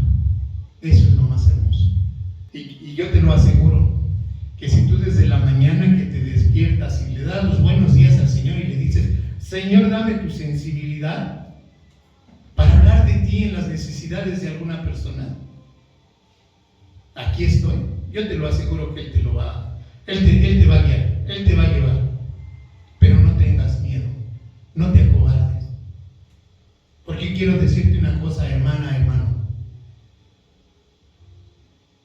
Eso es lo más hermoso. Y yo te lo aseguro, que si tú desde la mañana que te despiertas y le das los buenos días al Señor y le dices, Señor, dame tu sensibilidad para hablar de ti en las necesidades de alguna persona, aquí estoy. Yo te lo aseguro que Él te va a guiar, Él te va a llevar. Pero no tengas miedo, no te acobardes. Porque quiero decirte una cosa, hermana, hermano.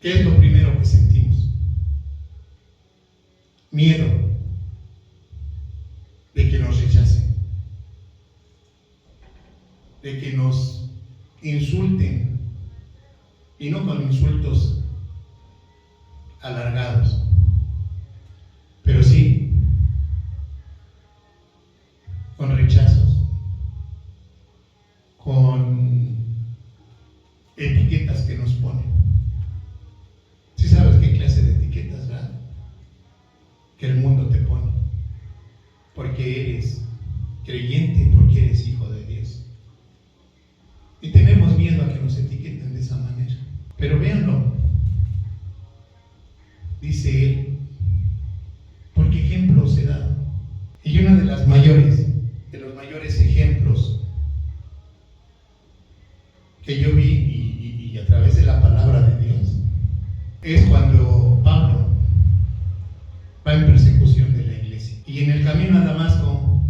¿Qué es lo primero que sentimos? Miedo de que nos rechacen, de que nos insulten, y no con insultos alargados, pero sí con rechazos, con etiquetas que nos ponen. ¿Sí sabes qué clase de etiquetas, verdad? Que el mundo te pone, porque eres creyente, porque eres hijo de Dios. Y tenemos miedo a que nos etiqueten de esa manera. Pero véanlo, dice Él, porque ejemplo os he dado. Y uno de los mayores ejemplos que yo vi y a través de la palabra de Dios es cuando Pablo va en persecución de la iglesia y en el camino a Damasco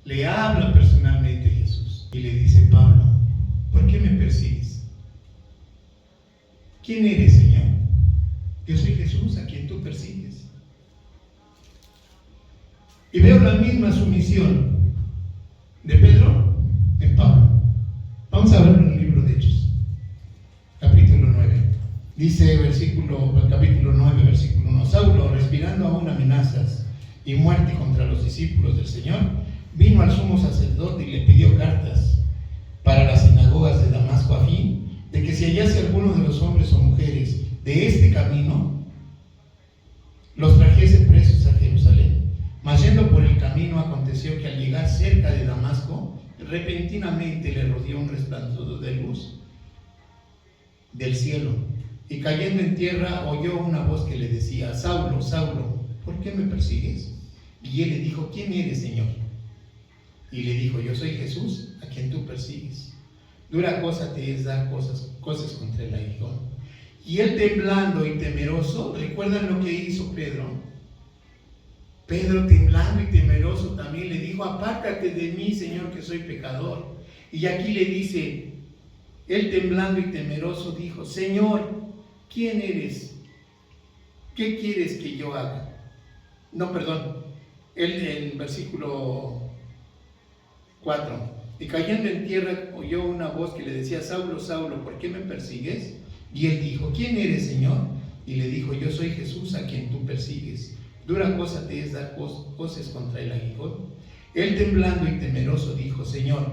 le habla personalmente Jesús y le dice, Pablo, ¿por qué me persigues? ¿Quién eres, Señor? Yo soy Jesús, a quien tú persigues. Y veo la misma sumisión de Pedro en Pablo. Vamos a verlo en el libro de Hechos, capítulo 9. Dice capítulo 9, versículo 1. Saulo, respirando aún amenazas y muerte contra los discípulos del Señor, vino al sumo sacerdote y le pidió cartas para las sinagogas de Damasco, a fin de que si hallase alguno de los hombres o mujeres de este camino, los trajese presos a Jerusalén. Mas yendo por el camino, aconteció que al llegar cerca de Damasco, repentinamente le rodeó un resplandor de luz del cielo, y cayendo en tierra oyó una voz que le decía: Saulo, Saulo, ¿por qué me persigues? Y él le dijo: ¿quién eres, Señor? Y le dijo: yo soy Jesús, a quien tú persigues. Dura cosa te es dar cosas contra el aguijón. Y él, temblando y temeroso, ¿recuerdan lo que hizo Pedro? Pedro, temblando y temeroso, también le dijo: apártate de mí, Señor, que soy pecador. Y aquí le dice, él temblando y temeroso dijo: Señor, ¿quién eres? ¿Qué quieres que yo haga? No, perdón, el versículo 4. Y cayendo en tierra oyó una voz que le decía: Saulo, Saulo, ¿por qué me persigues? Y él dijo: ¿quién eres, Señor? Y le dijo: yo soy Jesús, a quien tú persigues. Dura cosa te es dar cosas contra el aguijón. Él, temblando y temeroso, dijo: Señor,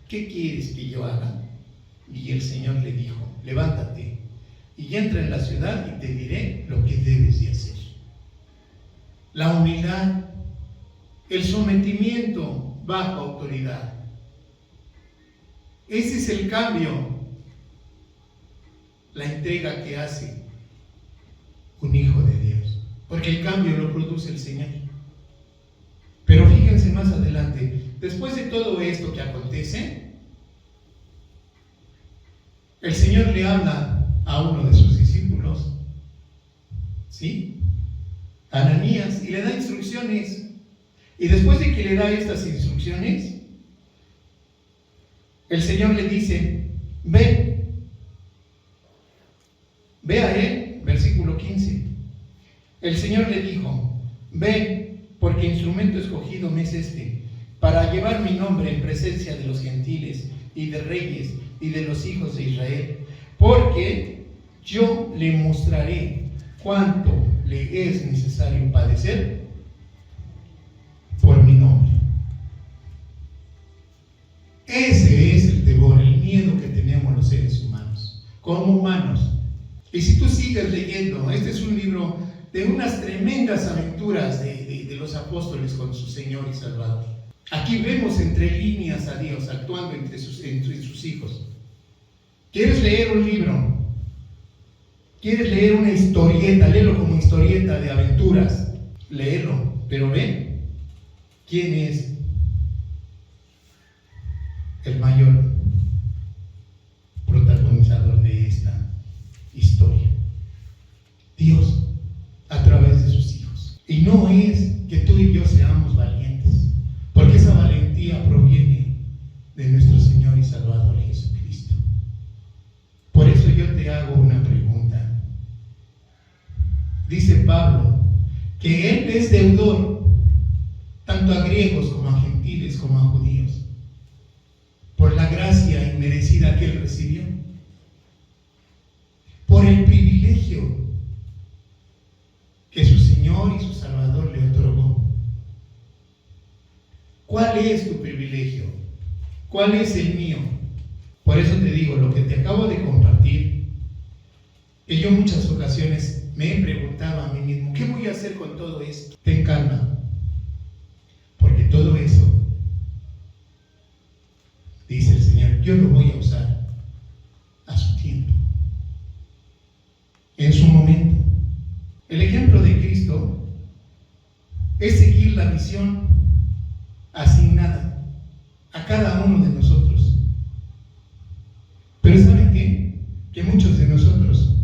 ¿qué quieres que yo haga? Y el Señor le dijo: levántate y entra en la ciudad y te diré lo que debes de hacer. La humildad, el sometimiento bajo autoridad. Ese es el cambio, la entrega que hace un hijo de Dios, porque el cambio lo produce el Señor. Pero fíjense más adelante, después de todo esto que acontece, el Señor le habla a uno de sus discípulos, ¿sí? Ananías, y le da instrucciones. Y después de que le da estas instrucciones, el Señor le dice: ve a él. Versículo 15. El Señor le dijo: ve, porque instrumento escogido me es este, para llevar mi nombre en presencia de los gentiles y de reyes y de los hijos de Israel, porque yo le mostraré cuánto le es necesario padecer por mi nombre. Ese es el temor, el miedo que tenemos los seres humanos, como humanos. Y si tú sigues leyendo, este es un libro de unas tremendas aventuras de los apóstoles con su Señor y Salvador. Aquí vemos entre líneas a Dios actuando entre sus hijos. ¿Quieres leer un libro? ¿Quieres leer una historieta? Léelo como historieta de aventuras. Léelo, pero ve quién es el mayor protagonizador de esta historia. Dios, a través de sus hijos. Y no es que tú y yo seamos valientes, porque esa valentía proviene de nuestro Señor y Salvador Jesucristo. Por eso yo te hago una pregunta. Dice Pablo que Él es deudor tanto a griegos como a gentiles como a judíos, por la gracia inmerecida que Él recibió, por el privilegio que su Señor y su Salvador le otorgó. ¿Cuál es tu privilegio? ¿Cuál es el mío? Por eso te digo, lo que te acabo de compartir, que yo muchas ocasiones me he preguntado a mí mismo: ¿qué voy a hacer con todo esto? Ten calma, porque todo eso, dice el Señor, yo lo voy a usar a su tiempo, en su momento. El ejemplo de Cristo es seguir la misión asignada a cada uno de nosotros. Pero ¿saben qué? Que muchos de nosotros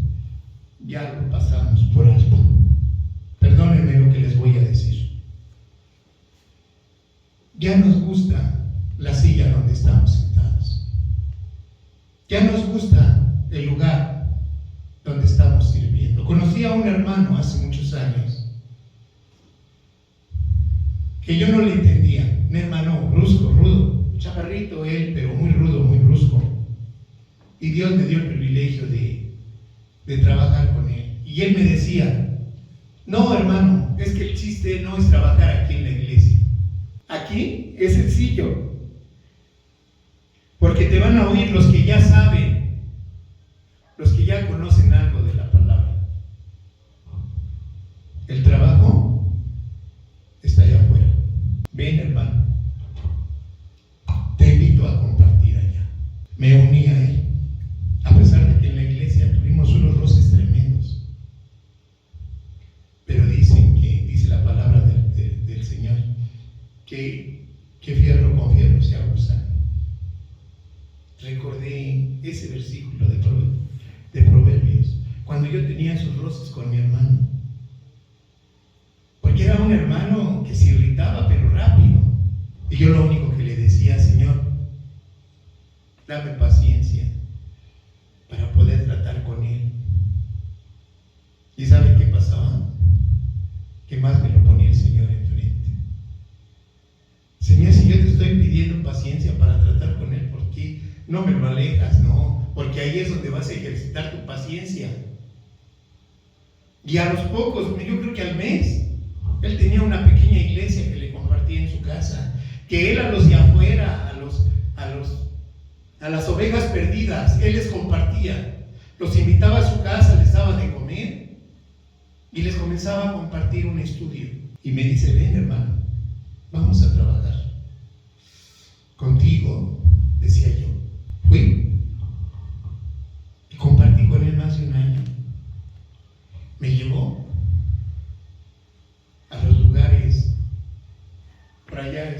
ya lo pasamos por alto. Perdónenme lo que les voy a decir. Ya nos gusta la silla donde estamos sentados. Ya nos gusta el lugar donde estamos sirviendo. Conocí a un hermano hace muchos años que yo no le entendía. Un hermano brusco, rudo, chaparrito él, pero muy rudo, muy brusco. Y Dios me dio el privilegio de trabajar con él. Y él me decía: no, hermano, es que el chiste no es trabajar aquí en la iglesia. Aquí es sencillo, porque te van a oír los que ya saben, los que ya conocen algo de la palabra. El trabajo está allá afuera. Ven, hermano, te invito a compartir allá. Me uní a él, a pesar de que en la iglesia tuvimos unos roces cuando yo tenía esos roces con mi hermano. Porque era un hermano que se irritaba, pero rápido. Y yo lo único que le decía: Señor, dame paciencia para poder tratar con él. ¿Y sabe qué pasaba? Que más me lo ponía el Señor enfrente. Señor, si yo te estoy pidiendo paciencia para tratar con él, ¿por qué no me lo alejas? No, porque ahí es donde vas a ejercitar tu paciencia. Y a los pocos, yo creo que al mes, él tenía una pequeña iglesia que le compartía en su casa, que él a los de afuera, a las ovejas perdidas, él les compartía, los invitaba a su casa, les daba de comer y les comenzaba a compartir un estudio. Y me dice: ven, hermano, vamos a trabajar contigo, decía yo. Fui y compartí con él más de un año. Me llevó a los lugares, por allá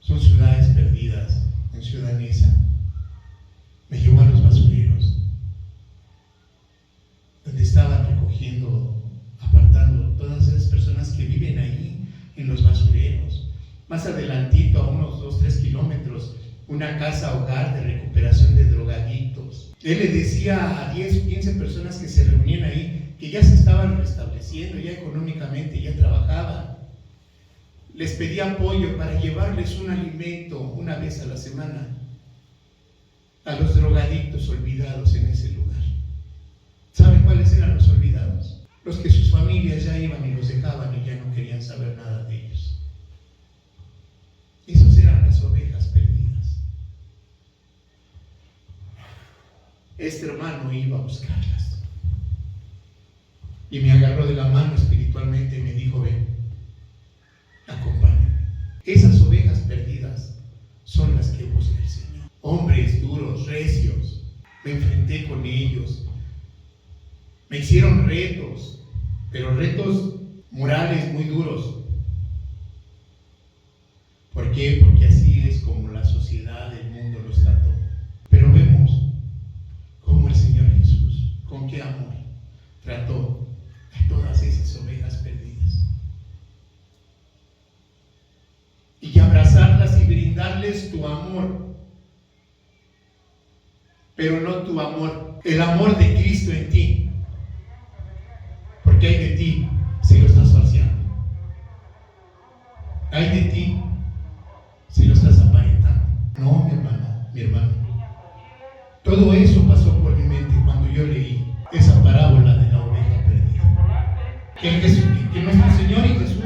son ciudades perdidas, en Ciudad Neza. Me llevó a los basureros, donde estaban recogiendo, apartando todas esas personas que viven ahí, en los basureros. Más adelantito, a unos 2-3 kilómetros, una casa hogar de recuperación de drogadictos. Él le decía a 10 o 15 personas que se reunían ahí que ya se estaban restableciendo, ya económicamente, ya trabajaban. Les pedía apoyo para llevarles un alimento una vez a la semana a los drogadictos olvidados en ese lugar. ¿Saben cuáles eran los olvidados? Los que sus familias ya iban y los dejaban y ya no querían saber nada de ellos. Esos eran las ovejas perdidas. Este hermano iba a buscarlas y me agarró de la mano espiritualmente y me dijo: ven, acompáñame. Esas ovejas perdidas son las que busca el Señor. Hombres duros, recios. Me enfrenté con ellos. Me hicieron retos, pero retos morales muy duros. ¿Por qué? Porque así es como la sociedad, el mundo los trató. Pero vemos cómo el Señor Jesús, con qué amor trató a todas esas ovejas perdidas. Y abrazarlas y brindarles tu amor. Pero no tu amor, el amor de Cristo en ti. Porque hay de ti si lo estás falseando. Hay de ti si lo estás aparentando. No, mi hermana, mi hermano. Todo eso pasó por mi mente cuando yo leí esa parábola de la oveja perdida. Que nuestro Señor y Jesús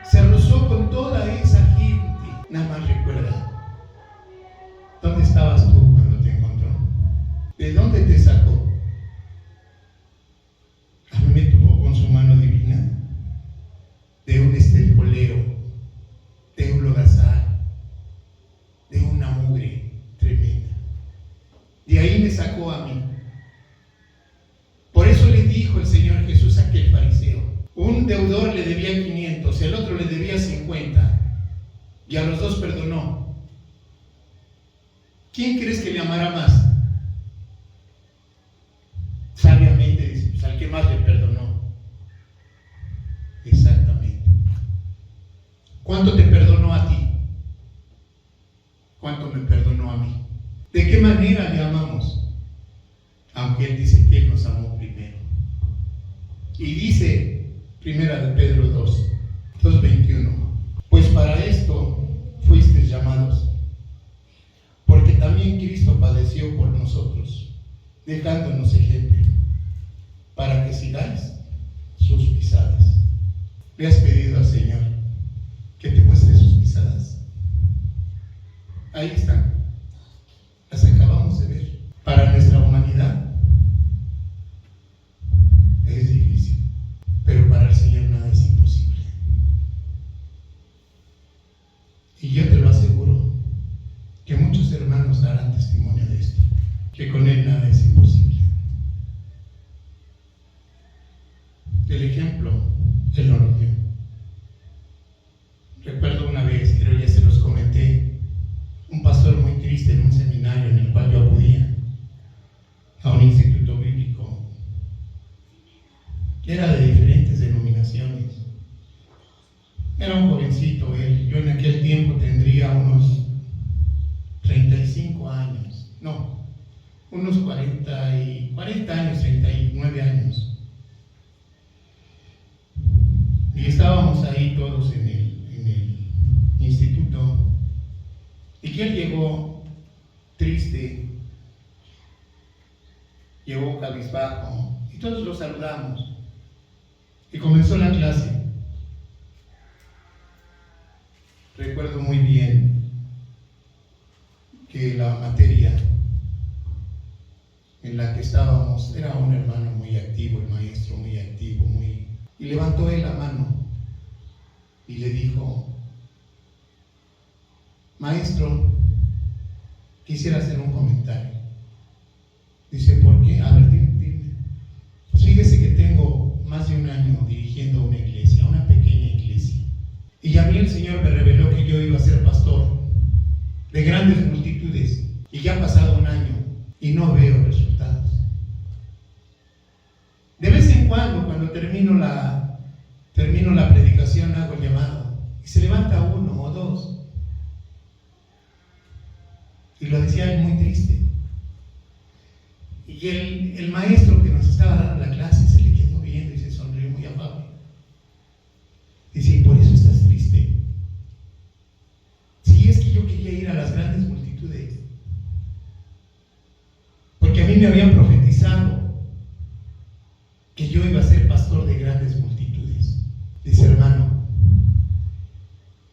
se rozó con toda esa gente. Nada más recuerda, ¿dónde estabas tú cuando te encontró? ¿De dónde te sacó? A mí me tocó con su mano divina, de un estercolero, de un lodazal, de una mugre tremenda. De ahí me sacó a mí. Por eso le dijo el Señor Jesús a aquel fariseo: un deudor le debía 500, el otro le debía 50, y a los dos perdonó. ¿Quién crees que le amará más? Sabiamente dice: pues al que más le perdonó. Exactamente. ¿Cuánto te perdonó a ti? ¿Cuánto me perdonó a mí? ¿De qué manera le amamos? Aunque Él dice que Él nos amó primero. Y dice, 1 de Pedro 2:21, pues para esto fuisteis llamados, porque también Cristo padeció por nosotros, dejándonos ejemplo, para que sigáis sus pisadas. ¿Le has pedido al Señor que te muestre sus pisadas? Ahí están, las acabamos de ver. Para nuestra humanidad es difícil, pero para el Señor nada es imposible. Y yo te lo aseguro, que muchos hermanos darán testimonio de esto, que con Él nada es imposible. El ejemplo Él nos lo dio. Era de diferentes denominaciones. Era un jovencito él. Yo en aquel tiempo tendría unos 35 años. No, unos 40 años, 39 años. Y estábamos ahí todos en el instituto. Y que él llegó triste, llegó cabizbajo, y todos lo saludamos. Y comenzó la clase. Recuerdo muy bien que la materia en la que estábamos era un hermano muy activo, el maestro muy activo, y levantó él la mano y le dijo: maestro, quisiera hacer un comentario. Dice: ¿por qué? A ver, dime. Pues fíjese que tengo más de un año dirigiendo una iglesia, una pequeña iglesia. Y a mí el Señor me reveló que yo iba a ser pastor de grandes multitudes. Y ya ha pasado un año y no veo resultados. De vez en cuando termino la predicación, hago el llamado y se levanta uno o dos. Y lo decía él muy triste. Y el maestro que nos estaba dando la clase se le quedó viendo y se sonrió muy afable. Dice: ¿y por eso estás triste? Sí, es que yo quería ir a las grandes multitudes. Porque a mí me habían profetizado que yo iba a ser pastor de grandes multitudes. Dice: hermano,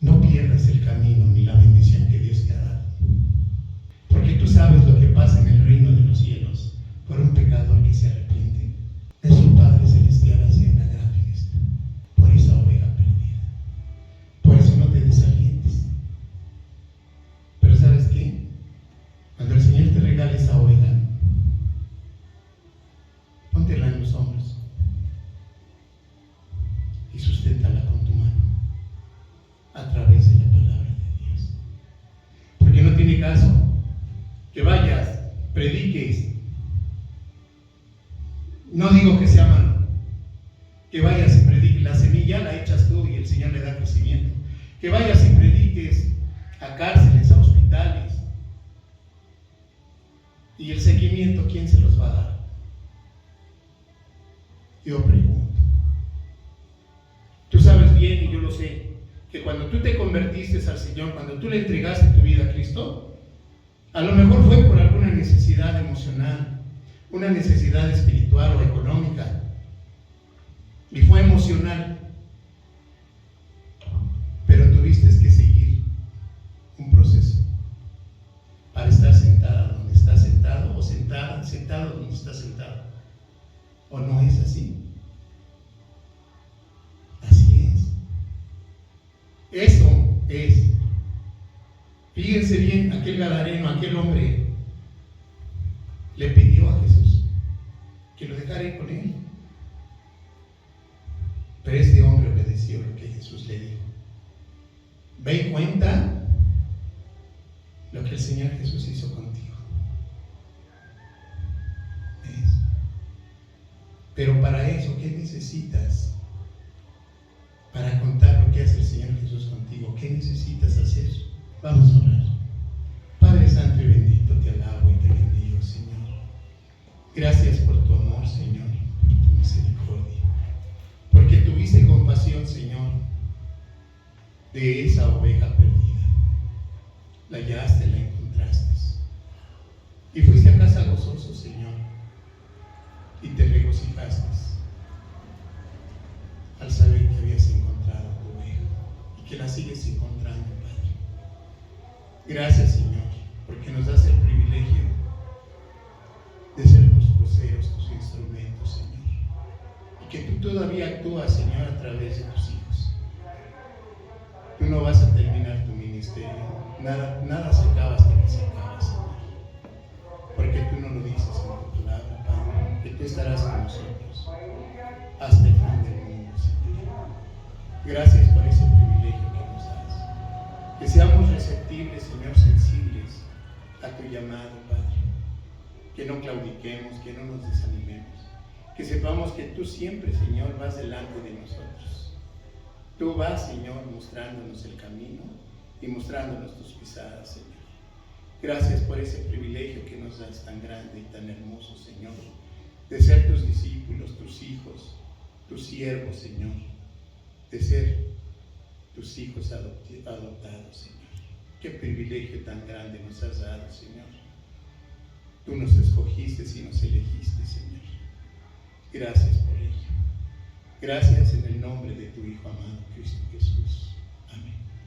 no pierdas el camino ni la bendición que Dios te ha dado. Porque tú sabes lo que pasa en el reino de los cielos por un pecador que se arrepiente. Nuestro Padre Celestial hace una gran fiesta por esa oveja perdida. Por eso no te desalientes. Pero ¿sabes qué? Cuando el Señor te regale esa oveja, póntela en los hombros y susténtala con tu mano a través de la palabra de Dios. Porque no tiene caso que vayas, prediques. No digo que sea malo. Que vayas y prediques. La semilla la echas tú y el Señor le da crecimiento. Que vayas y prediques a cárceles, a hospitales. Y el seguimiento, ¿quién se los va a dar? Yo pregunto. Tú sabes bien, y yo lo sé, que cuando tú te convertiste al Señor, cuando tú le entregaste tu vida a Cristo, a lo mejor fue por alguna necesidad emocional, una necesidad espiritual o económica, y fue emocional, pero tuviste que seguir un proceso para estar sentada donde estás sentado, o sentado donde estás sentado. ¿O no es así? Así es. Eso es. Fíjense bien, aquel gadareno, aquel hombre le pidió a Jesús que lo dejara ir con él. Pero este hombre obedeció lo que Jesús le dijo. Ve y cuenta lo que el Señor Jesús hizo contigo. ¿Ves? Pero para eso, ¿qué necesitas? Para contar lo que hace el Señor Jesús contigo, ¿qué necesitas hacer? Vamos a orar. Padre Santo y bendito, te alabo y te bendigo, Señor. Gracias por tu amor, Señor, por tu misericordia. Porque tuviste compasión, Señor, de esa oveja perdida. La hallaste, la encontraste. Y fuiste a casa gozoso, Señor, y te regocijaste al saber que habías encontrado a tu oveja y que la sigues encontrando, Padre. Gracias, Señor, porque nos das el privilegio de ser tus voceros, tus instrumentos, Señor, y que tú todavía actúas, Señor, a través de tus hijos. Tú no vas a terminar tu ministerio, nada se acaba hasta que se acaba, Señor, porque tú no lo dices en tu palabra, Padre, que tú estarás con nosotros hasta el fin del mundo, Señor. Gracias por ese privilegio que nos das. Que seamos receptibles, Señor, sensibles a tu llamado, Padre. Que no claudiquemos, que no nos desanimemos. Que sepamos que tú siempre, Señor, vas delante de nosotros. Tú vas, Señor, mostrándonos el camino y mostrándonos tus pisadas, Señor. Gracias por ese privilegio que nos das tan grande y tan hermoso, Señor, de ser tus discípulos, tus hijos, tus siervos, Señor, de ser tus hijos adoptados, Señor. Qué privilegio tan grande nos has dado, Señor. Tú nos escogiste y nos elegiste, Señor. Gracias por ello. Gracias en el nombre de tu Hijo amado, Cristo Jesús. Amén.